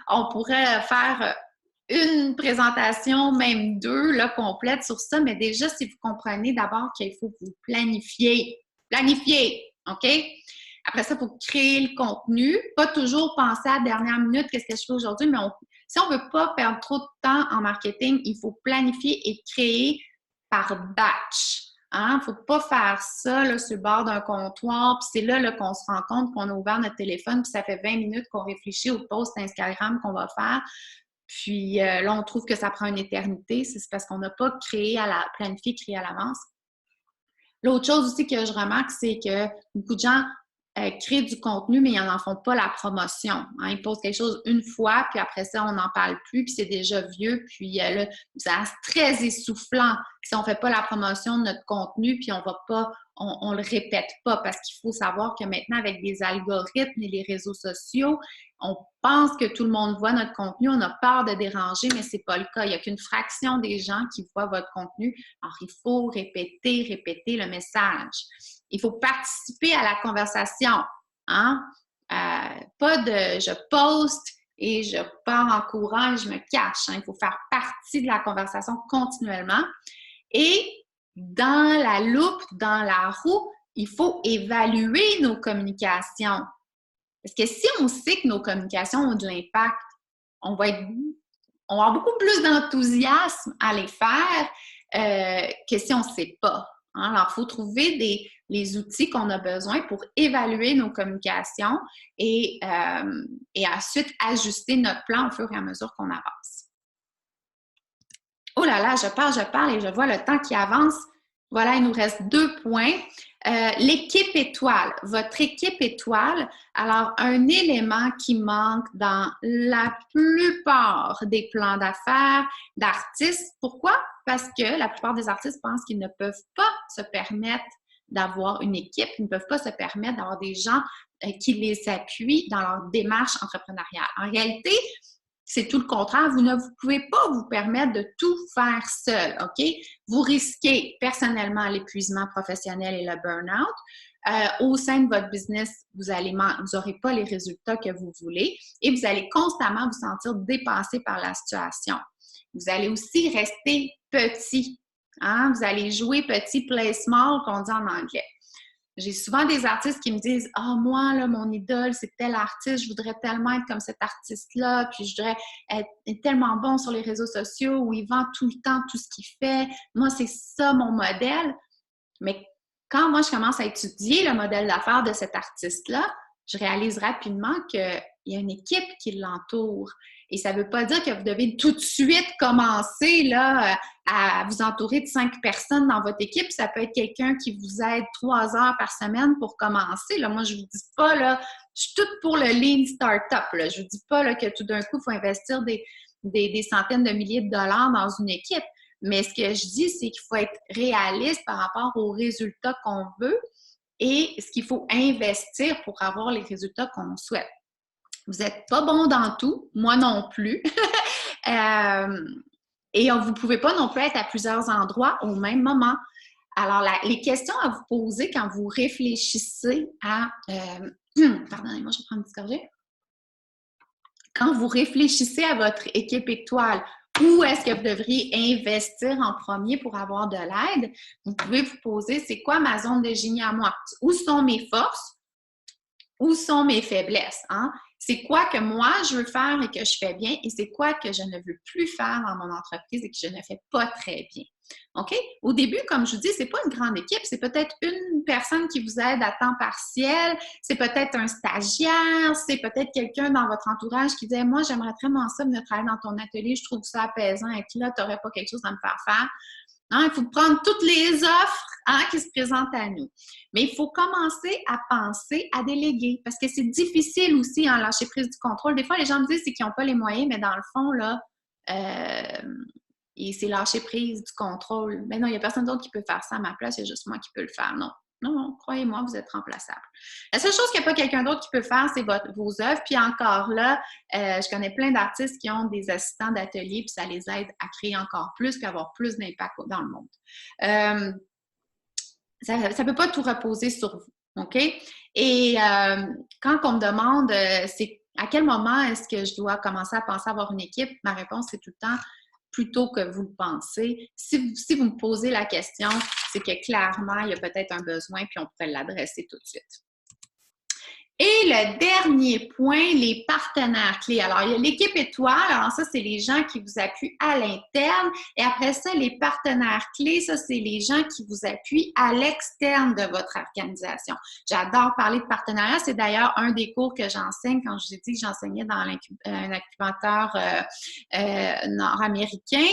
on pourrait faire une présentation, même 2, là, complètes sur ça, mais déjà, si vous comprenez d'abord qu'il faut vous planifier. Planifier, OK? Après ça, il faut créer le contenu. Pas toujours penser à la dernière minute, qu'est-ce que je fais aujourd'hui, mais si on ne veut pas perdre trop de temps en marketing, il faut planifier et créer par batch. Il ne faut pas faire ça là, sur le bord d'un comptoir, puis c'est là qu'on se rend compte qu'on a ouvert notre téléphone, puis ça fait 20 minutes qu'on réfléchit au post Instagram qu'on va faire. Puis là, on trouve que ça prend une éternité. C'est parce qu'on n'a pas planifié, créé à l'avance. L'autre chose aussi que je remarque, c'est que beaucoup de gens créent du contenu, mais ils n'en font pas la promotion. Ils postent quelque chose une fois, puis après ça, on n'en parle plus, puis c'est déjà vieux, puis là, c'est très essoufflant si on ne fait pas la promotion de notre contenu, puis on le répète pas, parce qu'il faut savoir que maintenant, avec des algorithmes et les réseaux sociaux, on pense que tout le monde voit notre contenu, on a peur de déranger, mais ce n'est pas le cas. Il n'y a qu'une fraction des gens qui voient votre contenu. Alors, il faut répéter le message. Il faut participer à la conversation. Pas de « je poste » et je pars en courant et je me cache. Il faut faire partie de la conversation continuellement. Et dans la loupe, dans la roue, il faut évaluer nos communications. Parce que si on sait que nos communications ont de l'impact, on va être on va avoir beaucoup plus d'enthousiasme à les faire que si on ne sait pas. Hein? Alors, il faut trouver les outils qu'on a besoin pour évaluer nos communications et ensuite ajuster notre plan au fur et à mesure qu'on avance. Oh là là, je parle et je vois le temps qui avance. Voilà, il nous reste 2 points. L'équipe étoile, votre équipe étoile, alors un élément qui manque dans la plupart des plans d'affaires d'artistes. Pourquoi? Parce que la plupart des artistes pensent qu'ils ne peuvent pas se permettre d'avoir une équipe, ils ne peuvent pas se permettre d'avoir des gens qui les appuient dans leur démarche entrepreneuriale. En réalité, c'est tout le contraire. Vous ne pouvez pas vous permettre de tout faire seul, OK? Vous risquez personnellement l'épuisement professionnel et le burn-out. Au sein de votre business, vous n'aurez pas les résultats que vous voulez et vous allez constamment vous sentir dépassé par la situation. Vous allez aussi rester petit. Hein? Vous allez jouer petit, play small, qu'on dit en anglais. J'ai souvent des artistes qui me disent « Ah, moi, là, mon idole, c'est tel artiste, je voudrais tellement être comme cet artiste-là, puis je voudrais être tellement bon sur les réseaux sociaux où il vend tout le temps tout ce qu'il fait. Moi, c'est ça mon modèle. » Mais quand moi, je commence à étudier le modèle d'affaires de cet artiste-là, je réalise rapidement qu'il y a une équipe qui l'entoure. Et ça ne veut pas dire que vous devez tout de suite commencer là, à vous entourer de 5 personnes dans votre équipe. Ça peut être quelqu'un qui vous aide 3 heures par semaine pour commencer. Là, moi, je ne vous dis pas, là, je suis toute pour le lean startup. Là. Je ne vous dis pas là, que tout d'un coup, il faut investir des centaines de milliers de dollars dans une équipe. Mais ce que je dis, c'est qu'il faut être réaliste par rapport aux résultats qu'on veut et ce qu'il faut investir pour avoir les résultats qu'on souhaite. Vous n'êtes pas bon dans tout, moi non plus. Et vous ne pouvez pas non plus être à plusieurs endroits au même moment. Alors, les questions à vous poser quand vous réfléchissez à... pardonnez-moi, je vais prendre une petite gorgée. Quand vous réfléchissez à votre équipe étoile, où est-ce que vous devriez investir en premier pour avoir de l'aide? Vous pouvez vous poser, c'est quoi ma zone de génie à moi? Où sont mes forces? Où sont mes faiblesses? Hein? C'est quoi que moi, je veux faire et que je fais bien et c'est quoi que je ne veux plus faire dans mon entreprise et que je ne fais pas très bien. OK? Au début, comme je vous dis, ce n'est pas une grande équipe, c'est peut-être une personne qui vous aide à temps partiel, c'est peut-être un stagiaire, c'est peut-être quelqu'un dans votre entourage qui dit « Moi, j'aimerais vraiment ça venir travailler dans ton atelier, je trouve ça apaisant et que là, tu n'aurais pas quelque chose à me faire faire. » Hein, il faut prendre toutes les offres qui se présentent à nous. Mais il faut commencer à penser à déléguer parce que c'est difficile aussi en lâcher prise du contrôle. Des fois, les gens me disent qu'ils n'ont pas les moyens, mais dans le fond, là, c'est lâcher prise du contrôle. Mais non, il n'y a personne d'autre qui peut faire ça à ma place, il y a juste moi qui peux le faire. Non. Non, croyez-moi, vous êtes remplaçable. La seule chose qu'il n'y a pas quelqu'un d'autre qui peut faire, c'est vos œuvres. Puis encore là, je connais plein d'artistes qui ont des assistants d'atelier, puis ça les aide à créer encore plus, puis avoir plus d'impact dans le monde. Ça ne peut pas tout reposer sur vous, OK? Et quand on me demande, c'est à quel moment est-ce que je dois commencer à penser à avoir une équipe, ma réponse, c'est tout le temps plus tôt que vous le pensez. Si vous me posez la question, c'est que clairement, il y a peut-être un besoin, puis on pourrait l'adresser tout de suite. Et le dernier point, les partenaires clés. Alors, il y a l'équipe étoile. Alors, ça, c'est les gens qui vous appuient à l'interne. Et après ça, les partenaires clés, ça, c'est les gens qui vous appuient à l'externe de votre organisation. J'adore parler de partenariat. C'est d'ailleurs un des cours que j'enseigne quand je vous ai dit que j'enseignais dans un incubateur nord-américain.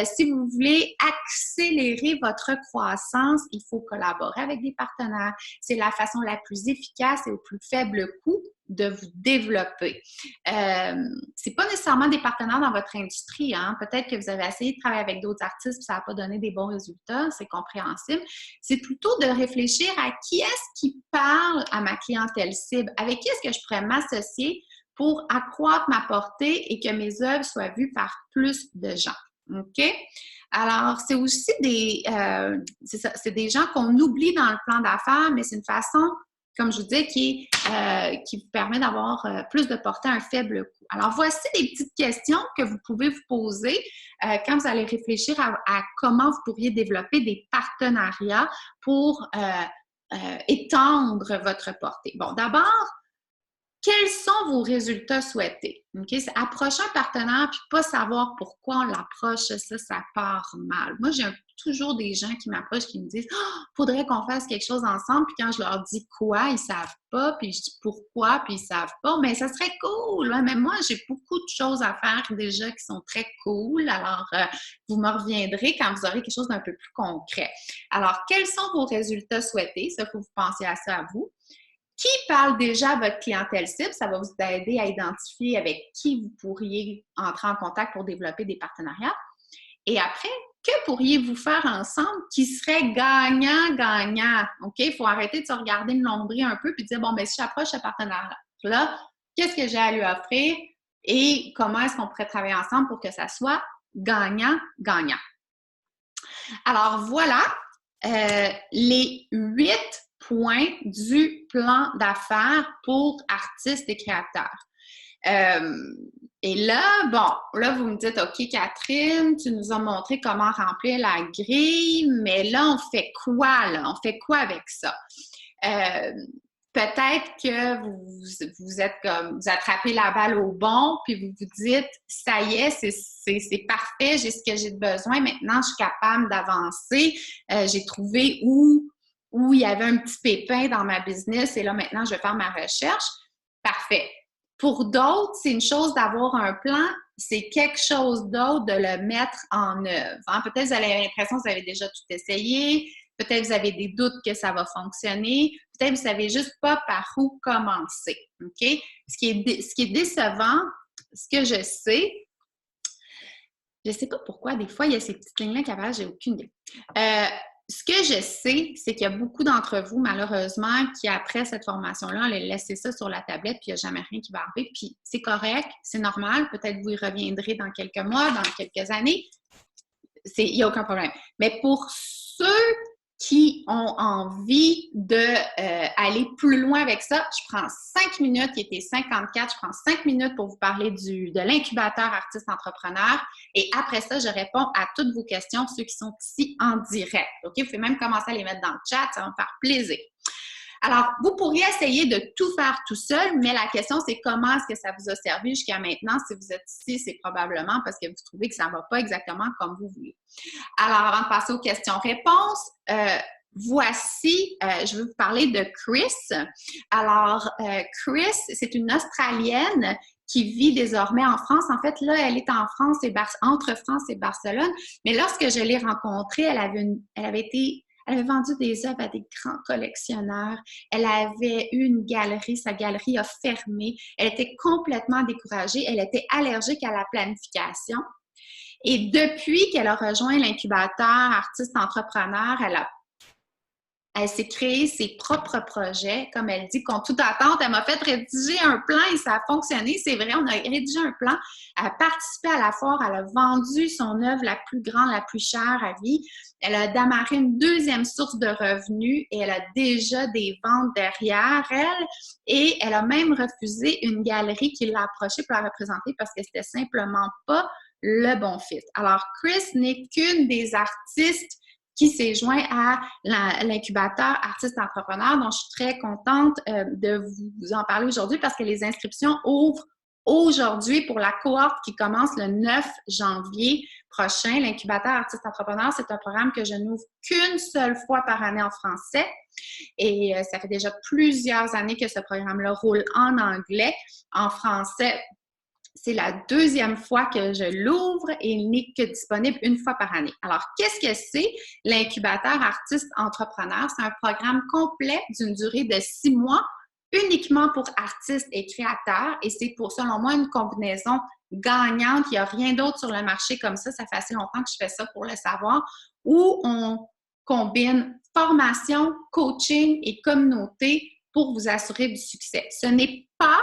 Si vous voulez accélérer votre croissance, il faut collaborer avec des partenaires. C'est la façon la plus efficace et au plus faible coût de vous développer. C'est pas nécessairement des partenaires dans votre industrie. Hein? Peut-être que vous avez essayé de travailler avec d'autres artistes et ça n'a pas donné des bons résultats. C'est compréhensible. C'est plutôt de réfléchir à qui est-ce qui parle à ma clientèle cible. Avec qui est-ce que je pourrais m'associer pour accroître ma portée et que mes œuvres soient vues par plus de gens. OK? Alors, c'est aussi c'est des gens qu'on oublie dans le plan d'affaires, mais c'est une façon, comme je vous dis, qui vous permet d'avoir plus de portée à un faible coût. Alors, voici des petites questions que vous pouvez vous poser quand vous allez réfléchir à comment vous pourriez développer des partenariats pour étendre votre portée. Bon, d'abord, quels sont vos résultats souhaités? Okay? C'est approcher un partenaire puis pas savoir pourquoi on l'approche, ça part mal. Moi, j'ai toujours des gens qui m'approchent qui me disent «Oh, faudrait qu'on fasse quelque chose ensemble», puis quand je leur dis quoi, ils savent pas, puis je dis pourquoi, puis ils savent pas, mais ça serait cool, ouais, mais moi, j'ai beaucoup de choses à faire déjà qui sont très cool, alors vous me reviendrez quand vous aurez quelque chose d'un peu plus concret. Alors, quels sont vos résultats souhaités? Ça, il faut que vous pensiez à ça à vous. Qui parle déjà à votre clientèle cible? Ça va vous aider à identifier avec qui vous pourriez entrer en contact pour développer des partenariats. Et après, que pourriez-vous faire ensemble qui serait gagnant-gagnant? OK? Il faut arrêter de se regarder le nombril un peu puis dire, bon, bien, si j'approche ce partenaire-là, qu'est-ce que j'ai à lui offrir et comment est-ce qu'on pourrait travailler ensemble pour que ça soit gagnant-gagnant? Alors, voilà les 8 points du plan d'affaires pour artistes et créateurs. Et là, bon, là, vous me dites, OK, Catherine, tu nous as montré comment remplir la grille, mais là, on fait quoi, là? On fait quoi avec ça? Peut-être que vous êtes comme, vous attrapez la balle au bon, puis vous vous dites, ça y est, c'est parfait, j'ai ce que j'ai besoin, maintenant, je suis capable d'avancer, j'ai trouvé où il y avait un petit pépin dans ma business, et là, maintenant, je vais faire ma recherche. Parfait. Pour d'autres, c'est une chose d'avoir un plan, c'est quelque chose d'autre de le mettre en œuvre. Hein? Peut-être que vous avez l'impression que vous avez déjà tout essayé, peut-être que vous avez des doutes que ça va fonctionner, peut-être que vous ne savez juste pas par où commencer. OK? Ce qui est décevant, ce que je ne sais pas pourquoi, des fois, il y a ces petites lignes-là qui apparaissent, j'ai aucune idée. Ce que je sais, c'est qu'il y a beaucoup d'entre vous, malheureusement, qui, après cette formation-là, allaient laisser ça sur la tablette, puis il n'y a jamais rien qui va arriver. Puis c'est correct, c'est normal. Peut-être vous y reviendrez dans quelques mois, dans quelques années. Il n'y a aucun problème. Mais pour ceux qui ont envie d'aller plus loin avec ça, je prends 5 minutes, il était 54, je prends 5 minutes pour vous parler de l'incubateur artiste-entrepreneur et après ça, je réponds à toutes vos questions, ceux qui sont ici en direct. OK? Vous pouvez même commencer à les mettre dans le chat, ça va me faire plaisir. Alors, vous pourriez essayer de tout faire tout seul, mais la question, c'est comment est-ce que ça vous a servi jusqu'à maintenant? Si vous êtes ici, c'est probablement parce que vous trouvez que ça ne va pas exactement comme vous voulez. Alors, avant de passer aux questions-réponses, voici, je vais vous parler de Chris. Alors, Chris, c'est une Australienne qui vit désormais en France. En fait, là, elle est en France et entre France et Barcelone. Mais lorsque je l'ai rencontrée, elle avait vendu des œuvres à des grands collectionneurs. Elle avait eu une galerie. Sa galerie a fermé. Elle était complètement découragée. Elle était allergique à la planification. Et depuis qu'elle a rejoint l'incubateur artiste-entrepreneur, elle s'est créée ses propres projets. Comme elle dit, contre toute attente, elle m'a fait rédiger un plan et ça a fonctionné. C'est vrai, on a rédigé un plan. Elle a participé à la foire. Elle a vendu son œuvre la plus grande, la plus chère à vie. Elle a démarré une deuxième source de revenus et elle a déjà des ventes derrière elle. Et elle a même refusé une galerie qui l'a approchée pour la représenter parce que c'était simplement pas le bon fit. Alors, Chris n'est qu'une des artistes qui s'est joint à l'incubateur artiste-entrepreneur, dont je suis très contente de vous en parler aujourd'hui parce que les inscriptions ouvrent aujourd'hui pour la cohorte qui commence le 9 janvier prochain. L'incubateur artiste-entrepreneur, c'est un programme que je n'ouvre qu'une seule fois par année en français. Et ça fait déjà plusieurs années que ce programme-là roule en anglais. En français, c'est la deuxième fois que je l'ouvre et il n'est que disponible une fois par année. Alors, qu'est-ce que c'est l'incubateur artiste-entrepreneur? C'est un programme complet d'une durée de 6 mois uniquement pour artistes et créateurs et c'est pour, selon moi, une combinaison gagnante. Il n'y a rien d'autre sur le marché comme ça. Ça fait assez longtemps que je fais ça pour le savoir, où on combine formation, coaching et communauté pour vous assurer du succès. Ce n'est pas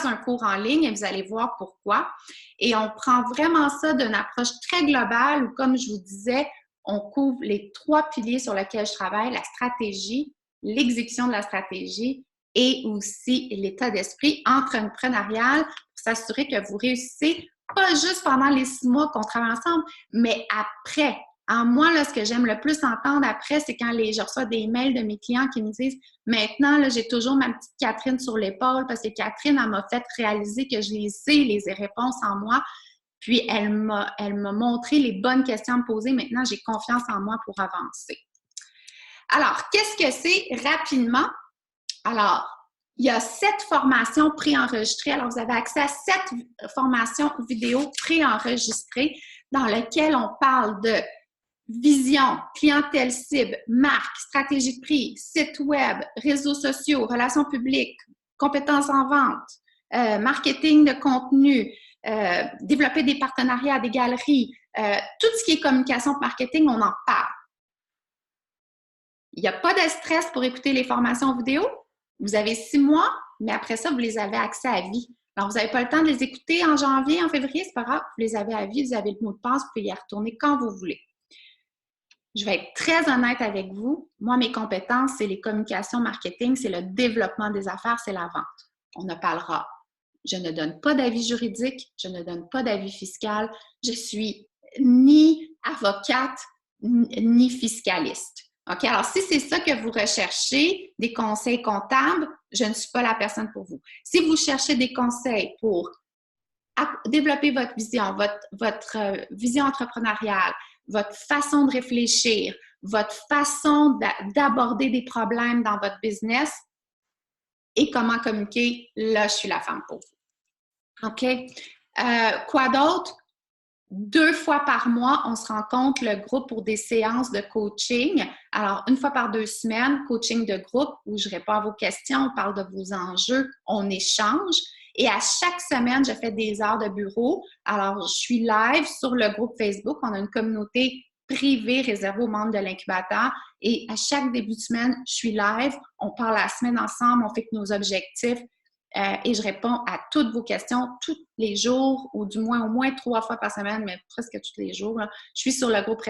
un cours en ligne et vous allez voir pourquoi. Et on prend vraiment ça d'une approche très globale où, comme je vous disais, on couvre les 3 piliers sur lesquels je travaille, la stratégie, l'exécution de la stratégie et aussi l'état d'esprit entrepreneurial pour s'assurer que vous réussissez pas juste pendant les 6 mois qu'on travaille ensemble, mais après. Moi, là, ce que j'aime le plus entendre après, c'est quand je reçois des mails de mes clients qui me disent « Maintenant, là, j'ai toujours ma petite Catherine sur l'épaule parce que Catherine, elle m'a fait réaliser que je les ai, les réponses en moi. Puis, elle m'a montré les bonnes questions à me poser. Maintenant, j'ai confiance en moi pour avancer. » Alors, qu'est-ce que c'est rapidement? Alors, il y a 7 formations préenregistrées. Alors, vous avez accès à 7 formations vidéo préenregistrées dans lesquelles on parle de vision, clientèle cible, marque, stratégie de prix, site web, réseaux sociaux, relations publiques, compétences en vente, marketing de contenu, développer des partenariats, des galeries, tout ce qui est communication marketing, on en parle. Il n'y a pas de stress pour écouter les formations vidéo. Vous avez 6 mois, mais après ça, vous les avez accès à vie. Alors, vous n'avez pas le temps de les écouter en janvier, en février, c'est pas grave. Vous les avez à vie, vous avez le mot de passe, vous pouvez y retourner quand vous voulez. Je vais être très honnête avec vous. Moi, mes compétences, c'est les communications marketing, c'est le développement des affaires, c'est la vente. On en parlera. Je ne donne pas d'avis juridique, je ne donne pas d'avis fiscal. Je suis ni avocate, ni fiscaliste. OK? Alors, si c'est ça que vous recherchez, des conseils comptables, je ne suis pas la personne pour vous. Si vous cherchez des conseils pour développer votre vision, votre vision entrepreneuriale, votre façon de réfléchir, votre façon d'aborder des problèmes dans votre business et comment communiquer, là, je suis la femme pour vous. OK? Quoi d'autre? 2 fois par mois, on se rencontre le groupe pour des séances de coaching. Alors, 1 fois par 2 semaines, coaching de groupe où je réponds à vos questions, on parle de vos enjeux, on échange. Et à chaque semaine, je fais des heures de bureau. Alors, je suis live sur le groupe Facebook. On a une communauté privée réservée aux membres de l'incubateur. Et à chaque début de semaine, je suis live. On parle la semaine ensemble, on fixe nos objectifs. Et je réponds à toutes vos questions tous les jours, ou du moins au moins 3 fois par semaine, mais presque tous les jours. Là. Je suis sur le groupe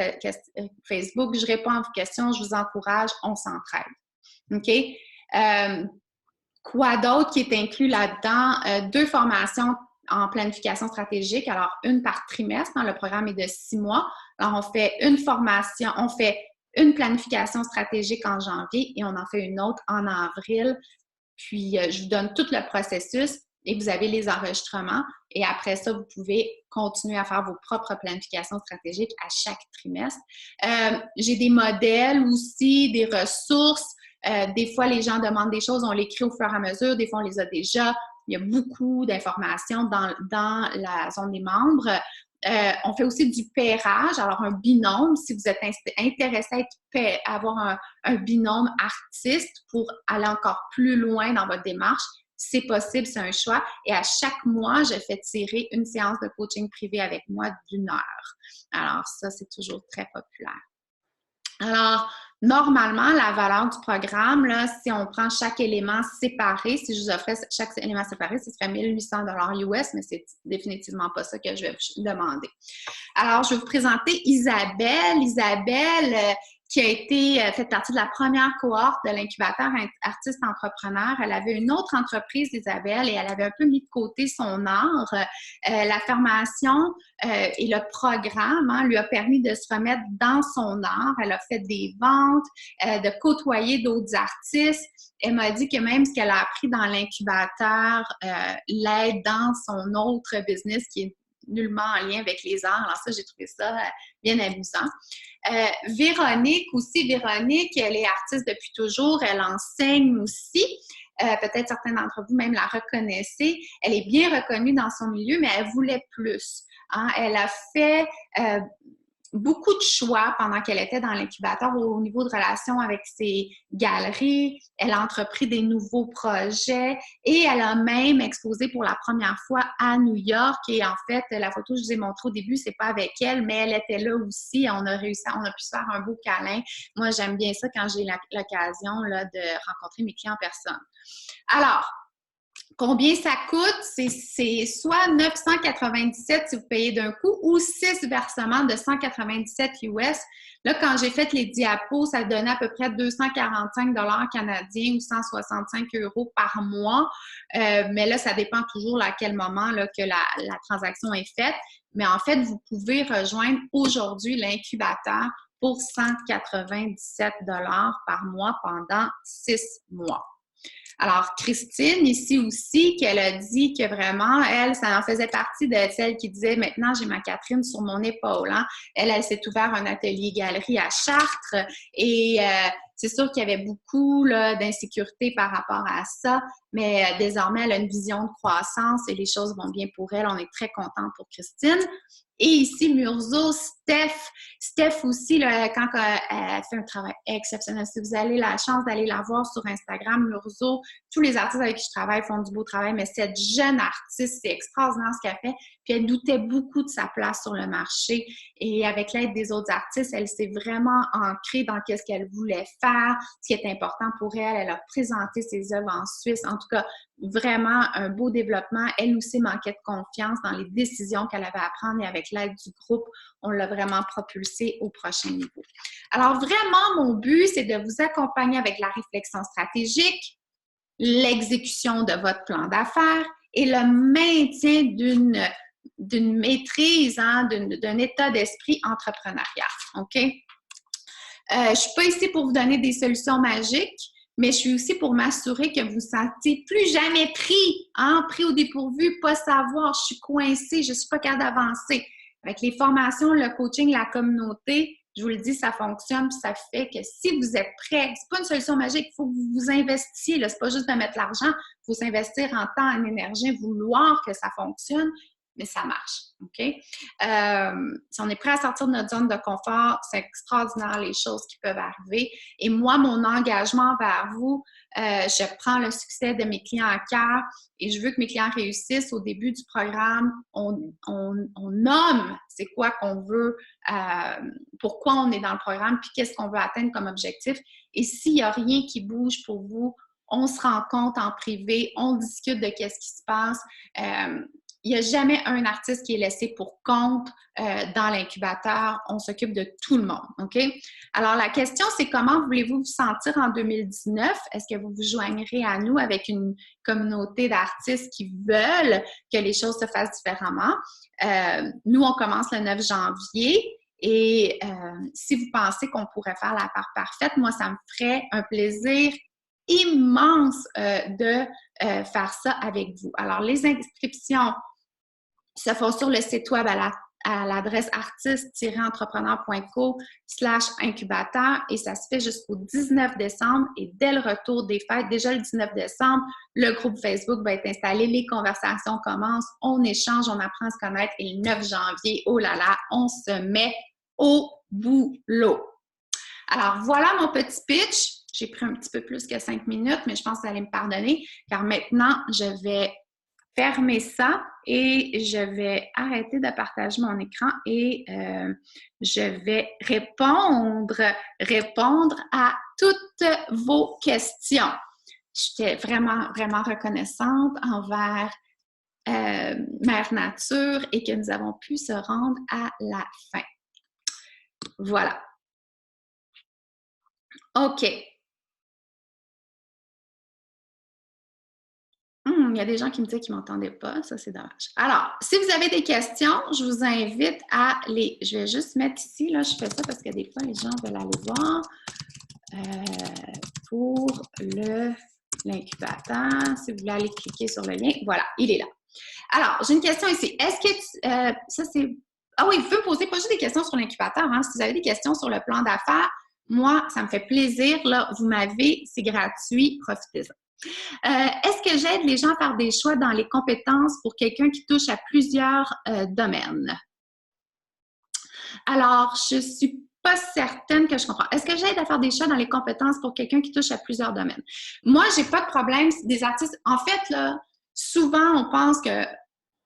Facebook, je réponds à vos questions, je vous encourage, on s'entraide. OK? Quoi d'autre qui est inclus là-dedans? 2 formations en planification stratégique. Alors, une par trimestre. Le programme est de 6 mois. Alors, on fait une formation, on fait une planification stratégique en janvier et on en fait une autre en avril. Puis, je vous donne tout le processus et vous avez les enregistrements. Et après ça, vous pouvez continuer à faire vos propres planifications stratégiques à chaque trimestre. J'ai des modèles aussi, des ressources. Des fois, les gens demandent des choses, on l'écrit au fur et à mesure. Des fois, on les a déjà. Il y a beaucoup d'informations dans la zone des membres. On fait aussi du pairage, alors un binôme, si vous êtes intéressé à avoir un binôme artiste pour aller encore plus loin dans votre démarche, c'est possible, c'est un choix. Et à chaque mois, je fais tirer une séance de coaching privé avec moi d'1 heure. Alors ça, c'est toujours très populaire. Alors, normalement, la valeur du programme, là, si on prend chaque élément séparé, si je vous offrais chaque élément séparé, ce serait 1 800 $ US, mais c'est définitivement pas ça que je vais vous demander. Alors, je vais vous présenter Isabelle. Isabelle, qui a été fait partie de la première cohorte de l'incubateur artiste entrepreneur. Elle avait une autre entreprise, Isabelle, et elle avait un peu mis de côté son art. La formation et le programme lui a permis de se remettre dans son art. Elle a fait des ventes, de côtoyer d'autres artistes. Elle m'a dit que même ce qu'elle a appris dans l'incubateur l'aide dans son autre business qui est nullement en lien avec les arts. Alors ça, j'ai trouvé ça bien amusant. Véronique aussi, elle est artiste depuis toujours, elle enseigne aussi. Peut-être certains d'entre vous même la reconnaissez. Elle est bien reconnue dans son milieu, mais elle voulait plus. Hein? Elle a fait beaucoup de choix pendant qu'elle était dans l'incubateur au niveau de relations avec ses galeries. Elle a entrepris des nouveaux projets et elle a même exposé pour la première fois à New York. Et en fait, la photo que je vous ai montrée au début, c'est pas avec elle, mais elle était là aussi. On a pu se faire un beau câlin. Moi, j'aime bien ça quand j'ai l'occasion là, de rencontrer mes clients en personne. Alors, Combien ça coûte? C'est soit 997 si vous payez d'un coup ou 6 versements de 197 US. Là, quand j'ai fait les diapos, ça donnait à peu près 245 canadiens ou 165 € par mois. Mais là, ça dépend toujours à quel moment là, que la transaction est faite. Mais en fait, vous pouvez rejoindre aujourd'hui l'incubateur pour 197 $ par mois pendant 6 mois. Alors, Christine, ici aussi, qu'elle a dit que vraiment, elle, ça en faisait partie de celle qui disait « Maintenant, j'ai ma Catherine sur mon épaule. Hein. » Elle s'est ouvert un atelier-galerie à Chartres et c'est sûr qu'il y avait beaucoup d'insécurité par rapport à ça, mais désormais, elle a une vision de croissance et les choses vont bien pour elle. On est très contente pour Christine. Et ici, Murzo, Steph aussi, là, quand elle fait un travail exceptionnel. Si vous avez la chance d'aller la voir sur Instagram, Murzo, tous les artistes avec qui je travaille font du beau travail, mais cette jeune artiste, c'est extraordinaire ce qu'elle fait. Puis elle doutait beaucoup de sa place sur le marché. Et avec l'aide des autres artistes, elle s'est vraiment ancrée dans ce qu'elle voulait faire, ce qui est important pour elle. Elle a présenté ses œuvres en Suisse. En tout cas, vraiment un beau développement. Elle aussi manquait de confiance dans les décisions qu'elle avait à prendre et avec l'aide du groupe, on l'a vraiment propulsée au prochain niveau. Alors vraiment, mon but, c'est de vous accompagner avec la réflexion stratégique, l'exécution de votre plan d'affaires et le maintien d'une maîtrise, hein, d'un état d'esprit entrepreneurial. OK? Je ne suis pas ici pour vous donner des solutions magiques, mais je suis aussi pour m'assurer que vous ne sentez plus jamais pris, hein, pris au dépourvu, pas savoir, je suis coincée, je ne suis pas capable d'avancer. Avec les formations, le coaching, la communauté, je vous le dis, ça fonctionne, puis ça fait que si vous êtes prêt, c'est pas une solution magique, il faut que vous vous investissiez, là, c'est pas juste de mettre l'argent, il faut s'investir en temps, en énergie, vouloir que ça fonctionne, mais ça marche, OK? Si on est prêt à sortir de notre zone de confort, c'est extraordinaire les choses qui peuvent arriver. Et moi, mon engagement vers vous, je prends le succès de mes clients à cœur et je veux que mes clients réussissent. Au début du programme, on nomme c'est quoi qu'on veut, pourquoi on est dans le programme, puis qu'est-ce qu'on veut atteindre comme objectif. Et s'il n'y a rien qui bouge pour vous, on se rencontre en privé, on discute de qu'est-ce qui se passe. Il n'y a jamais un artiste qui est laissé pour compte dans l'incubateur. On s'occupe de tout le monde, OK? Alors, la question, c'est comment voulez-vous vous sentir en 2019? Est-ce que vous vous joignerez à nous avec une communauté d'artistes qui veulent que les choses se fassent différemment? Nous, on commence le 9 janvier. Et si vous pensez qu'on pourrait faire la part parfaite, moi, ça me ferait un plaisir immense de faire ça avec vous. Alors, les inscriptions se font sur le site web à l'adresse artiste-entrepreneur.co/incubateur et ça se fait jusqu'au 19 décembre et dès le retour des fêtes, déjà le 19 décembre, le groupe Facebook va être installé, les conversations commencent, on échange, on apprend à se connaître et le 9 janvier, oh là là, on se met au boulot. Alors, voilà mon petit pitch. J'ai pris un petit peu plus que 5 minutes, mais je pense que vous allez me pardonner, car maintenant, je vais fermer ça et je vais arrêter de partager mon écran et je vais répondre à toutes vos questions. J'étais vraiment, vraiment reconnaissante envers Mère Nature et que nous avons pu se rendre à la fin. Voilà. OK. Il y a des gens qui me disaient qu'ils ne m'entendaient pas. Ça, c'est dommage. Alors, si vous avez des questions, je vous invite à les... Je vais juste mettre ici. Là, je fais ça parce que des fois, les gens veulent aller voir pour l'incubateur. Si vous voulez aller cliquer sur le lien, voilà, il est là. Alors, j'ai une question ici. Est-ce que... ça, c'est... Ah oui, vous pouvez me poser pas juste des questions sur l'incubateur. Hein. Si vous avez des questions sur le plan d'affaires, moi, ça me fait plaisir. Là, vous m'avez, c'est gratuit, profitez-en. Est-ce que j'aide les gens à faire des choix dans les compétences pour quelqu'un qui touche à plusieurs domaines? Alors, je ne suis pas certaine que je comprends. Est-ce que j'aide à faire des choix dans les compétences pour quelqu'un qui touche à plusieurs domaines? Moi, je n'ai pas de problème. Des artistes, en fait, là, souvent, on pense que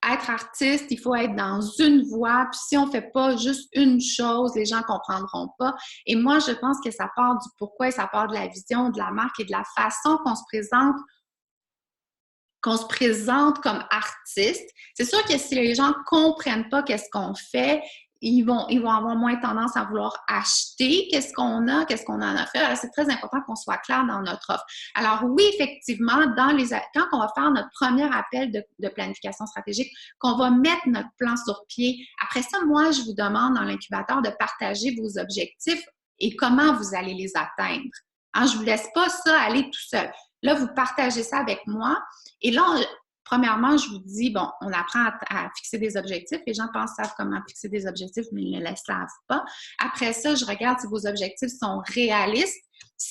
être artiste, il faut être dans une voie, puis si on ne fait pas juste une chose, les gens ne comprendront pas. Et moi, je pense que ça part du pourquoi et ça part de la vision, de la marque et de la façon qu'on se présente qu'on se présente comme artiste. C'est sûr que si les gens ne comprennent pas qu'est-ce qu'on fait, ils vont avoir moins tendance à vouloir acheter qu'est-ce qu'on en a fait. Alors, c'est très important qu'on soit clair dans notre offre. Alors oui, effectivement, quand on va faire notre premier appel de planification stratégique, qu'on va mettre notre plan sur pied, après ça, moi, je vous demande dans l'incubateur de partager vos objectifs et comment vous allez les atteindre. Hein, je ne vous laisse pas ça aller tout seul. Là, vous partagez ça avec moi. Et là, premièrement, je vous dis, bon, on apprend à fixer des objectifs. Les gens savent comment fixer des objectifs, mais ils ne le savent pas. Après ça, je regarde si vos objectifs sont réalistes,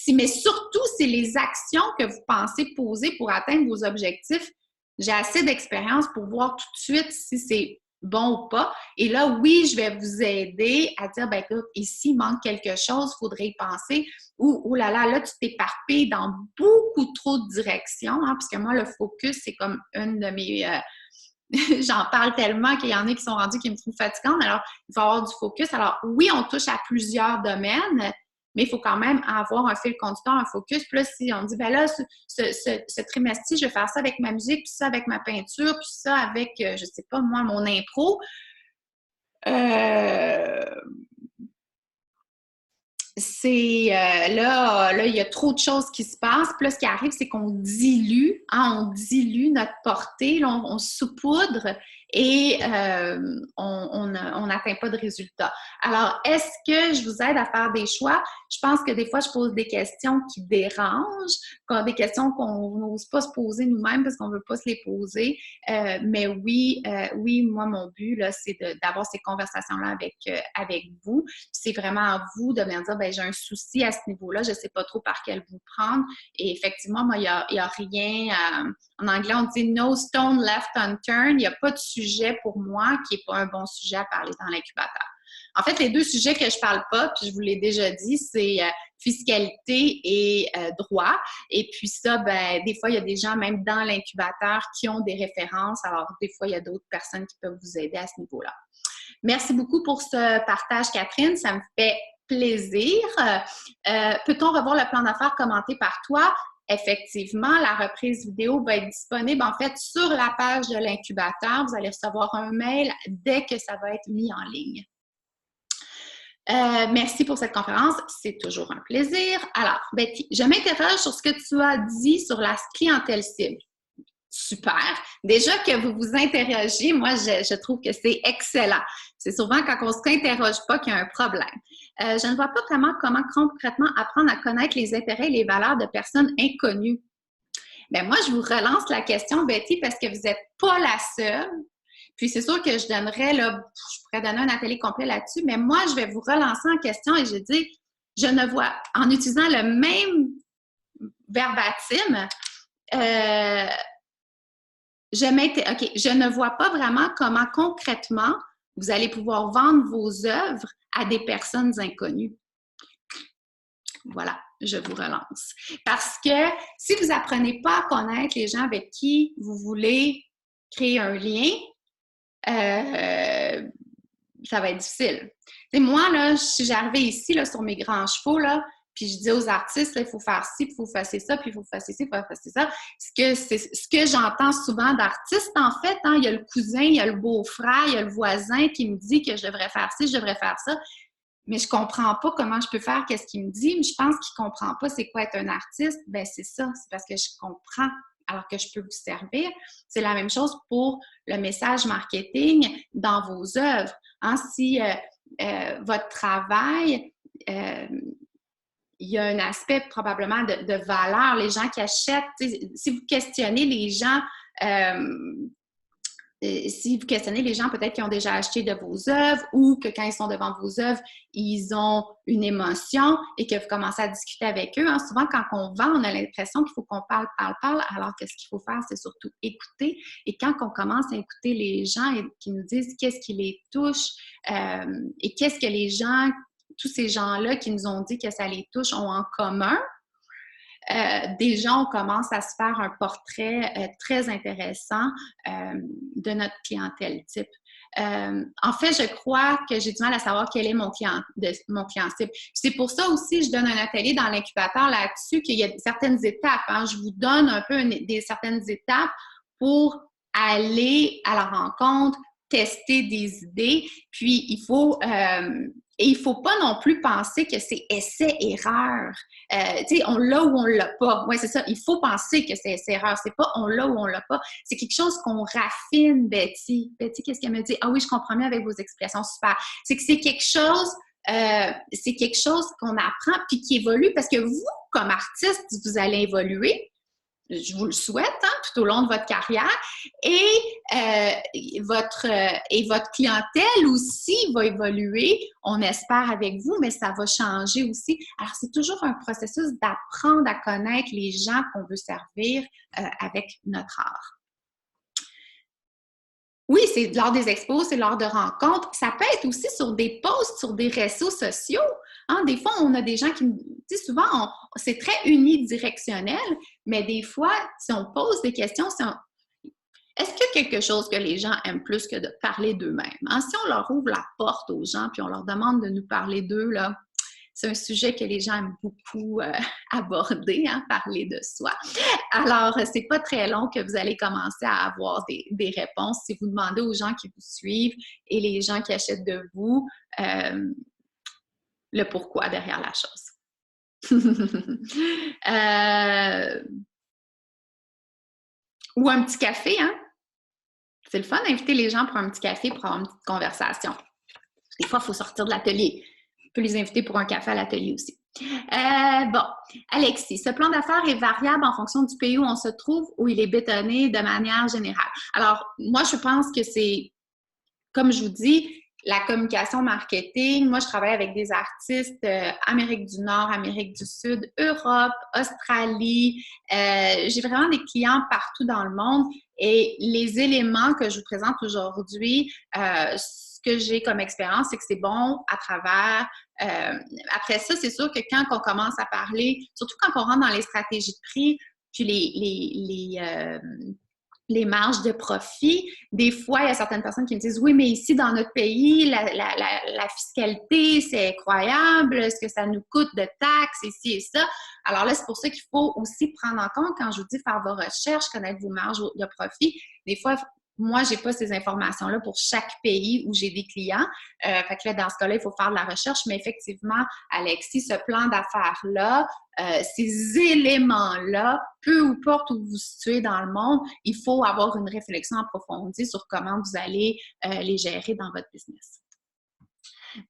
mais surtout, si les actions que vous pensez poser pour atteindre vos objectifs, j'ai assez d'expérience pour voir tout de suite si c'est bon ou pas. Et là, oui, je vais vous aider à dire, ben écoute, ici, il manque quelque chose, il faudrait y penser. Ou, oh là, tu t'éparpilles dans beaucoup trop de directions, hein, parce que moi, le focus, c'est comme une de mes... j'en parle tellement qu'il y en a qui sont rendus qui me trouvent fatigante. Alors, il faut avoir du focus. Alors, oui, on touche à plusieurs domaines, mais il faut quand même avoir un fil conducteur, un focus. Puis là, si on dit, ben là, ce trimestre-ci, je vais faire ça avec ma musique, puis ça avec ma peinture, puis ça avec, je sais pas, moi, mon impro. Là, il y a trop de choses qui se passent. Puis là, ce qui arrive, c'est qu'on dilue, hein, on dilue notre portée, là, on saupoudre et on n'atteint pas de résultat. Alors, est-ce que je vous aide à faire des choix? Je pense que des fois, je pose des questions qui dérangent, des questions qu'on n'ose pas se poser nous-mêmes parce qu'on ne veut pas se les poser. Mais oui, moi, mon but, là, c'est d'avoir ces conversations-là avec vous. C'est vraiment à vous de venir dire, ben j'ai un souci à ce niveau-là, je ne sais pas trop par quel bout prendre. Et effectivement, moi, il y a rien... en anglais, on dit « no stone left unturned ». Il n'y a pas de sujet pour moi qui n'est pas un bon sujet à parler dans l'incubateur. En fait, les deux sujets que je ne parle pas, puis je vous l'ai déjà dit, c'est fiscalité et droit. Et puis ça, ben, des fois, il y a des gens, même dans l'incubateur, qui ont des références. Alors, des fois, il y a d'autres personnes qui peuvent vous aider à ce niveau-là. Merci beaucoup pour ce partage, Catherine. Ça me fait plaisir. Peut-on revoir le plan d'affaires commenté par toi? Effectivement, la reprise vidéo va être disponible en fait sur la page de l'incubateur. Vous allez recevoir un mail dès que ça va être mis en ligne. Merci pour cette conférence. C'est toujours un plaisir. Alors, Betty, je m'interroge sur ce que tu as dit sur la clientèle cible. Super. Déjà que vous vous interrogiez, moi, je trouve que c'est excellent. C'est souvent quand on ne s'interroge pas qu'il y a un problème. Je ne vois pas vraiment comment concrètement apprendre à connaître les intérêts et les valeurs de personnes inconnues. Bien, moi, je vous relance la question, Betty, parce que vous n'êtes pas la seule. Puis, c'est sûr que je pourrais donner un atelier complet là-dessus, mais moi, je vais vous relancer en question et je dis, je ne vois, en utilisant le même verbatim, je ne vois pas vraiment comment concrètement vous allez pouvoir vendre vos œuvres à des personnes inconnues. Voilà, je vous relance. Parce que si vous n'apprenez pas à connaître les gens avec qui vous voulez créer un lien, ça va être difficile. Et moi, là, si j'arrivais ici là, sur mes grands chevaux, là, puis je dis aux artistes, il faut faire ci, puis il faut faire ça, puis il faut faire ci, il faut faire ça. C'est ce que j'entends souvent d'artistes, en fait. Hein, il y a le cousin, il y a le beau-frère, il y a le voisin qui me dit que je devrais faire ci, je devrais faire ça. Mais je comprends pas comment je peux faire qu'est-ce qu'il me dit. Mais je pense qu'il comprend pas c'est quoi être un artiste. Ben c'est ça, c'est parce que je comprends alors que je peux vous servir. C'est la même chose pour le message marketing dans vos œuvres. Hein, si votre travail... il y a un aspect probablement de valeur. Les gens qui achètent, si vous questionnez les gens, peut-être qui ont déjà acheté de vos œuvres ou que quand ils sont devant vos œuvres, ils ont une émotion et que vous commencez à discuter avec eux. Hein. Souvent, quand on vend, on a l'impression qu'il faut qu'on parle, alors que ce qu'il faut faire, c'est surtout écouter. Et quand on commence à écouter les gens et qu'ils nous disent qu'est-ce qui les touche et qu'est-ce que les gens... tous ces gens-là qui nous ont dit que ça les touche ont en commun, déjà, on commence à se faire un portrait très intéressant de notre clientèle type. En fait, je crois que j'ai du mal à savoir quel est mon client cible. C'est pour ça aussi, je donne un atelier dans l'incubateur là-dessus, qu'il y a certaines étapes. Hein. Je vous donne un peu certaines étapes pour aller à la rencontre, tester des idées, puis il faut pas non plus penser que c'est essai-erreur. Tu sais, on l'a ou on l'a pas. Oui, c'est ça. Il faut penser que c'est essai-erreur. C'est pas on l'a ou on l'a pas. C'est quelque chose qu'on raffine, Betty. Betty, qu'est-ce qu'elle me dit? Ah oui, je comprends mieux avec vos expressions. Super. C'est que c'est quelque chose qu'on apprend puis qui évolue parce que vous, comme artiste, vous allez évoluer. Je vous le souhaite, hein, tout au long de votre carrière. Et votre clientèle aussi va évoluer, on espère avec vous, mais ça va changer aussi. Alors, c'est toujours un processus d'apprendre à connaître les gens qu'on veut servir avec notre art. Oui, c'est lors des expos, c'est lors de rencontres. Ça peut être aussi sur des posts, sur des réseaux sociaux. Hein? Des fois, on a des gens qui, tu sais, souvent, c'est très unidirectionnel, mais des fois, si on pose des questions, est-ce qu'il y a quelque chose que les gens aiment plus que de parler d'eux-mêmes? Hein? Si on leur ouvre la porte aux gens puis on leur demande de nous parler d'eux, là, c'est un sujet que les gens aiment beaucoup aborder, hein, parler de soi. Alors, c'est pas très long que vous allez commencer à avoir des réponses si vous demandez aux gens qui vous suivent et les gens qui achètent de vous le pourquoi derrière la chose. Ou un petit café, hein? C'est le fun d'inviter les gens pour un petit café, pour avoir une petite conversation. Des fois, il faut sortir de l'atelier. On peut les inviter pour un café à l'atelier aussi. Bon, Alexis, ce plan d'affaires est variable en fonction du pays où on se trouve ou il est bétonné de manière générale. Alors, moi, je pense que c'est, comme je vous dis, la communication marketing. Moi, je travaille avec des artistes Amérique du Nord, Amérique du Sud, Europe, Australie. J'ai vraiment des clients partout dans le monde et les éléments que je vous présente aujourd'hui, ce que j'ai comme expérience, c'est que c'est bon à travers. Après ça, c'est sûr que quand on commence à parler, surtout quand on rentre dans les stratégies de prix, puis les marges de profit. Des fois, il y a certaines personnes qui me disent « Oui, mais ici, dans notre pays, la fiscalité, c'est incroyable. Est-ce que ça nous coûte de taxes, ici et ça? » Alors là, c'est pour ça qu'il faut aussi prendre en compte, quand je vous dis faire vos recherches, connaître vos marges de profit, des fois, moi, je n'ai pas ces informations-là pour chaque pays où j'ai des clients. Fait que là, dans ce cas-là, il faut faire de la recherche. Mais effectivement, Alexis, ce plan d'affaires-là, ces éléments-là, peu importe où vous vous situez dans le monde, il faut avoir une réflexion approfondie sur comment vous allez les gérer dans votre business.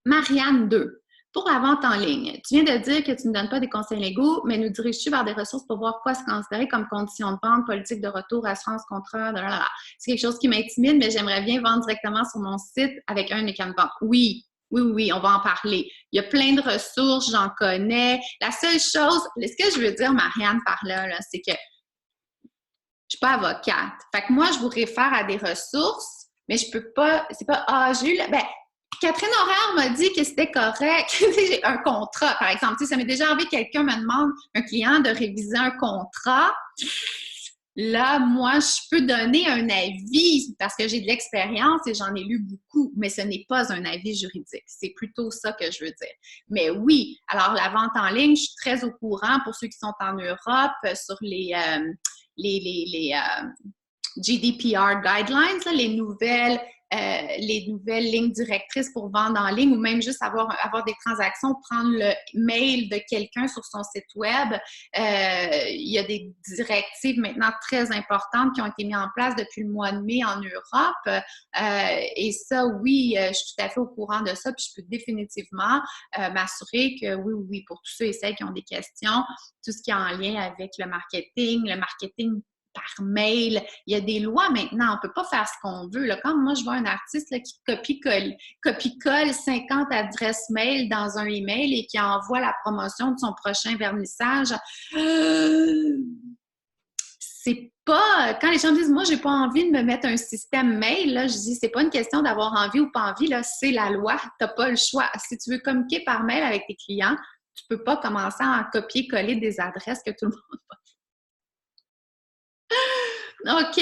Marianne 2. Pour la vente en ligne, tu viens de dire que tu ne donnes pas des conseils légaux, mais nous diriges-tu vers des ressources pour voir quoi se considérer comme conditions de vente, politique de retour, assurance, contrat, blablabla. C'est quelque chose qui m'intimide, mais j'aimerais bien vendre directement sur mon site avec un écran de vente. Oui, on va en parler. Il y a plein de ressources, j'en connais. La seule chose, ce que je veux dire, Marianne, par là, c'est que je ne suis pas avocate. Fait que moi, je vous réfère à des ressources, mais je peux pas, c'est pas, j'ai eu Catherine Horaire m'a dit que c'était correct. J'ai un contrat, par exemple. Tu sais, ça m'est déjà arrivé que quelqu'un me demande, un client, de réviser un contrat. Là, moi, je peux donner un avis parce que j'ai de l'expérience et j'en ai lu beaucoup, mais ce n'est pas un avis juridique. C'est plutôt ça que je veux dire. Mais oui, alors la vente en ligne, je suis très au courant pour ceux qui sont en Europe sur les GDPR guidelines, là, les nouvelles lignes directrices pour vendre en ligne ou même juste avoir des transactions, prendre le mail de quelqu'un sur son site web. Il y a des directives maintenant très importantes qui ont été mises en place depuis le mois de mai en Europe. Et ça, oui, je suis tout à fait au courant de ça. Puis je peux définitivement m'assurer que oui, pour tous ceux et celles qui ont des questions, tout ce qui est en lien avec le marketing par mail. Il y a des lois maintenant. On ne peut pas faire ce qu'on veut. Là. Quand moi, je vois un artiste là, qui copie-colle 50 adresses mail dans un email et qui envoie la promotion de son prochain vernissage, c'est pas... Quand les gens me disent « Moi, j'ai pas envie de me mettre un système mail », là, je dis « C'est pas une question d'avoir envie ou pas envie, là, c'est la loi. Tu n'as pas le choix. Si tu veux communiquer par mail avec tes clients, tu peux pas commencer à copier-coller des adresses que tout le monde va. OK.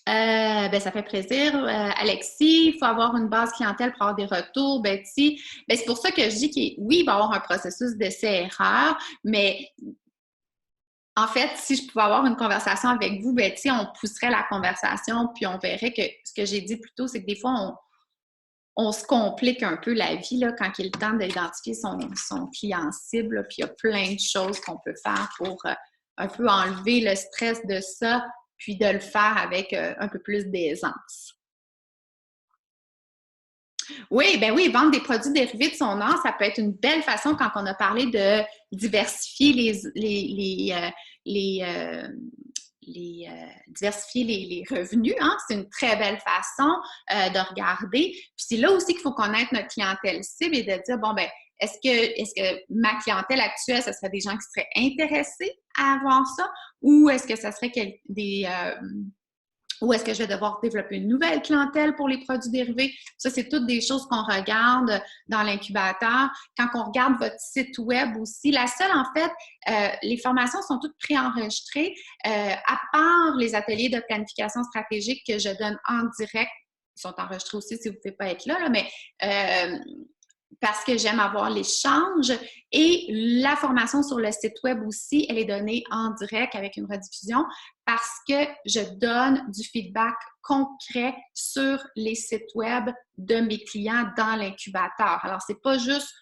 Ça fait plaisir. Alexis, il faut avoir une base clientèle pour avoir des retours. Betty, c'est pour ça que je dis qu'il va y avoir un processus d'essai-erreur, mais En fait, si je pouvais avoir une conversation avec vous, ben, tu sais, on pousserait la conversation, puis on verrait que ce que j'ai dit plus tôt, c'est que des fois, on se complique un peu la vie là, quand il est le temps d'identifier son client cible, là, puis il y a plein de choses qu'on peut faire pour un peu enlever le stress de ça, puis de le faire avec un peu plus d'aisance. Oui, ben oui, vendre des produits dérivés de son art, ça peut être une belle façon quand on a parlé de diversifier diversifier les revenus. Hein? C'est une très belle façon de regarder. Puis c'est là aussi qu'il faut connaître notre clientèle cible et de dire, bon, ben est-ce que ma clientèle actuelle, ce serait des gens qui seraient intéressés à avoir ça ou est-ce que ça serait ou est-ce que je vais devoir développer une nouvelle clientèle pour les produits dérivés? Ça, c'est toutes des choses qu'on regarde dans l'incubateur. Quand on regarde votre site web aussi, la seule, en fait, les formations sont toutes préenregistrées, à part les ateliers de planification stratégique que je donne en direct. Ils sont enregistrés aussi si vous ne pouvez pas être là mais parce que j'aime avoir l'échange. Et la formation sur le site web aussi, elle est donnée en direct avec une rediffusion parce que je donne du feedback concret sur les sites web de mes clients dans l'incubateur. Alors, c'est pas juste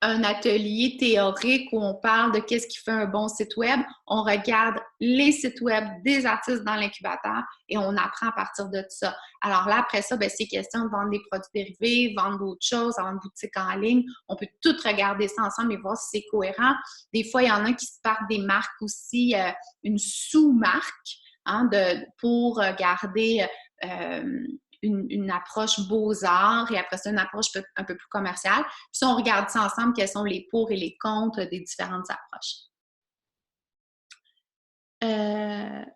un atelier théorique où on parle de qu'est-ce qui fait un bon site web. On regarde les sites web des artistes dans l'incubateur et on apprend à partir de ça. Alors là, après ça, c'est question de vendre des produits dérivés, vendre d'autres choses, avoir une boutique en ligne. On peut tout regarder ça ensemble et voir si c'est cohérent. Des fois, il y en a qui se partent des marques aussi, une sous-marque pour garder une approche beaux-arts et après ça, une approche un peu plus commerciale. Puis si on regarde ça ensemble, quels sont les pour et les contre des différentes approches.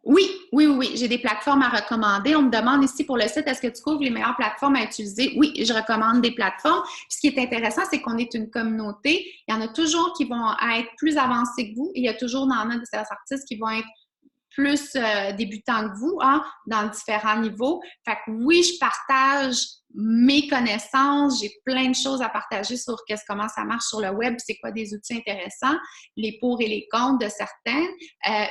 Oui, j'ai des plateformes à recommander. On me demande ici pour le site, est-ce que tu trouves les meilleures plateformes à utiliser? Oui, je recommande des plateformes. Puis ce qui est intéressant, c'est qu'on est une communauté. Il y en a toujours qui vont être plus avancés que vous. Et il y a toujours dans des artistes qui vont être plus débutants que vous, dans différents niveaux. Fait que oui, je partage mes connaissances, j'ai plein de choses à partager sur comment ça marche sur le web, c'est quoi des outils intéressants, les pour et les contre de certains.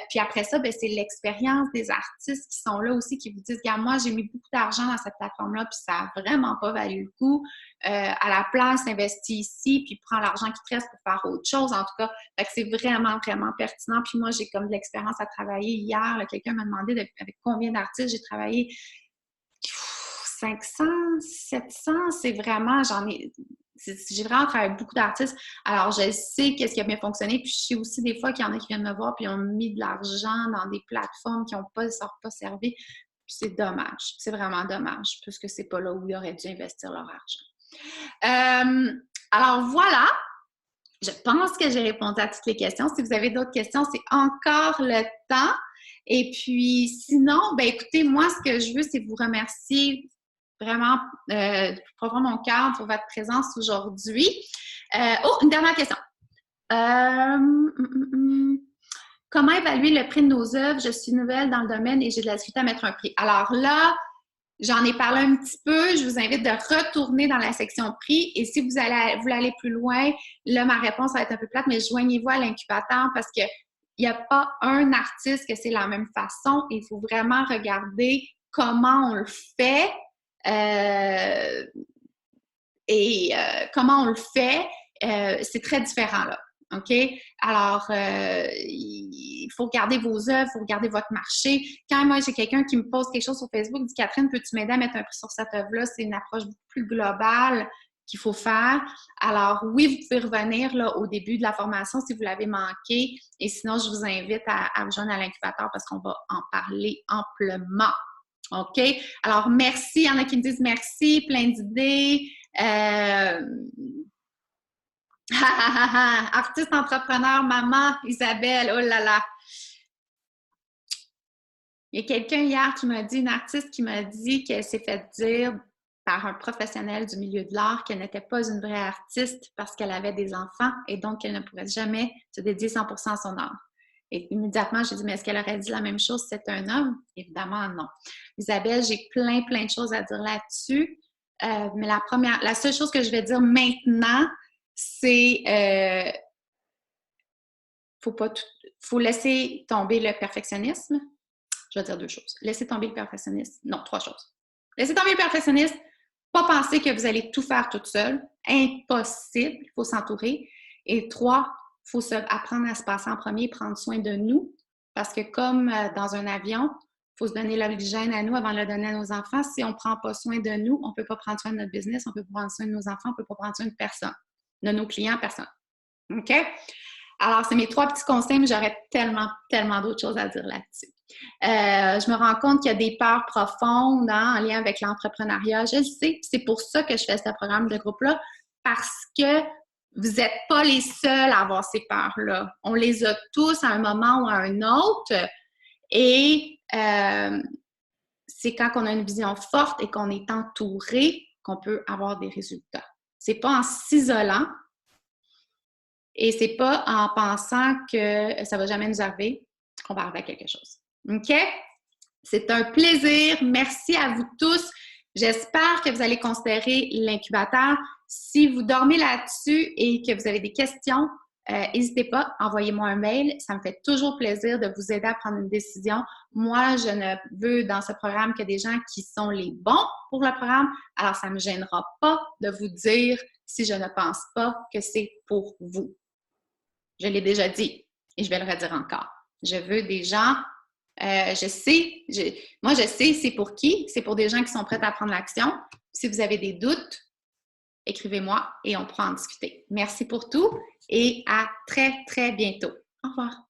Puis après ça, c'est l'expérience des artistes qui sont là aussi, qui vous disent, regarde, moi, j'ai mis beaucoup d'argent dans cette plateforme-là, puis ça n'a vraiment pas valu le coup. À la place, investis ici, puis prends l'argent qui te reste pour faire autre chose. En tout cas, c'est vraiment, vraiment pertinent. Puis moi, j'ai comme de l'expérience à travailler. Hier, quelqu'un m'a demandé avec combien d'artistes j'ai travaillé. 500, 700, c'est vraiment, j'ai vraiment travaillé avec beaucoup d'artistes. Alors, je sais qu'est-ce qui a bien fonctionné. Puis, je sais aussi des fois qu'il y en a qui viennent me voir puis ont mis de l'argent dans des plateformes qui n'ont pas servi. Puis, c'est dommage. C'est vraiment dommage puisque c'est pas là où ils auraient dû investir leur argent. Alors, voilà. Je pense que j'ai répondu à toutes les questions. Si vous avez d'autres questions, c'est encore le temps. Et puis, sinon, écoutez, moi, ce que je veux, c'est vous remercier vraiment pour mon cœur pour votre présence aujourd'hui. Une dernière question. Comment évaluer le prix de nos œuvres? Je suis nouvelle dans le domaine et j'ai de la difficulté à mettre un prix. Alors là, j'en ai parlé un petit peu. Je vous invite de retourner dans la section prix. Et si vous voulez aller plus loin, là, ma réponse va être un peu plate, mais joignez-vous à l'incubateur parce qu'il n'y a pas un artiste que c'est la même façon. Il faut vraiment regarder comment on le fait comment on le fait. C'est très différent, là. OK? Alors, il faut regarder vos œuvres, il faut regarder votre marché. Quand moi, j'ai quelqu'un qui me pose quelque chose sur Facebook, dit « Catherine, peux-tu m'aider à mettre un prix sur cette œuvre-là? » C'est une approche beaucoup plus globale qu'il faut faire. Alors, oui, vous pouvez revenir là, au début de la formation si vous l'avez manqué. Et sinon, je vous invite à vous joindre à l'incubateur parce qu'on va en parler amplement. OK? Alors, merci. Il y en a qui me disent merci, plein d'idées. Artiste, entrepreneur, maman, Isabelle, oh là là. Il y a quelqu'un hier qui m'a dit, une artiste qui m'a dit qu'elle s'est fait dire par un professionnel du milieu de l'art qu'elle n'était pas une vraie artiste parce qu'elle avait des enfants et donc qu'elle ne pourrait jamais se dédier 100% à son art. Et immédiatement, j'ai dit, mais est-ce qu'elle aurait dit la même chose si c'était un homme? Évidemment, non. Isabelle, j'ai plein de choses à dire là-dessus. Mais la seule chose que je vais dire maintenant, c'est faut faut laisser tomber le perfectionnisme. Je vais dire 2 choses. Laisser tomber le perfectionnisme. Non, 3 choses. Laisser tomber le perfectionnisme. Pas penser que vous allez tout faire toute seule. Impossible. Il faut s'entourer. Et 3, il faut apprendre à se passer en premier, prendre soin de nous. Parce que comme dans un avion, il faut se donner l'oxygène à nous avant de le donner à nos enfants. Si on ne prend pas soin de nous, on ne peut pas prendre soin de notre business, on ne peut pas prendre soin de nos enfants, on ne peut pas prendre soin de personne, de nos clients, personne. OK? Alors, c'est mes 3 petits conseils, mais j'aurais tellement, tellement d'autres choses à dire là-dessus. Je me rends compte qu'il y a des peurs profondes en lien avec l'entrepreneuriat. Je le sais, c'est pour ça que je fais ce programme de groupe-là, parce que vous n'êtes pas les seuls à avoir ces peurs-là. On les a tous à un moment ou à un autre. Et c'est quand on a une vision forte et qu'on est entouré qu'on peut avoir des résultats. C'est pas en s'isolant et c'est pas en pensant que ça va jamais nous arriver qu'on va arriver à quelque chose. OK? C'est un plaisir. Merci à vous tous. J'espère que vous allez considérer l'incubateur. Si vous dormez là-dessus et que vous avez des questions, n'hésitez pas, envoyez-moi un mail. Ça me fait toujours plaisir de vous aider à prendre une décision. Moi, je ne veux dans ce programme que des gens qui sont les bons pour le programme. Alors, ça ne me gênera pas de vous dire si je ne pense pas que c'est pour vous. Je l'ai déjà dit et je vais le redire encore. Je veux des gens, moi je sais c'est pour qui. C'est pour des gens qui sont prêts à prendre l'action. Si vous avez des doutes, écrivez-moi et on pourra en discuter. Merci pour tout et à très, très bientôt. Au revoir.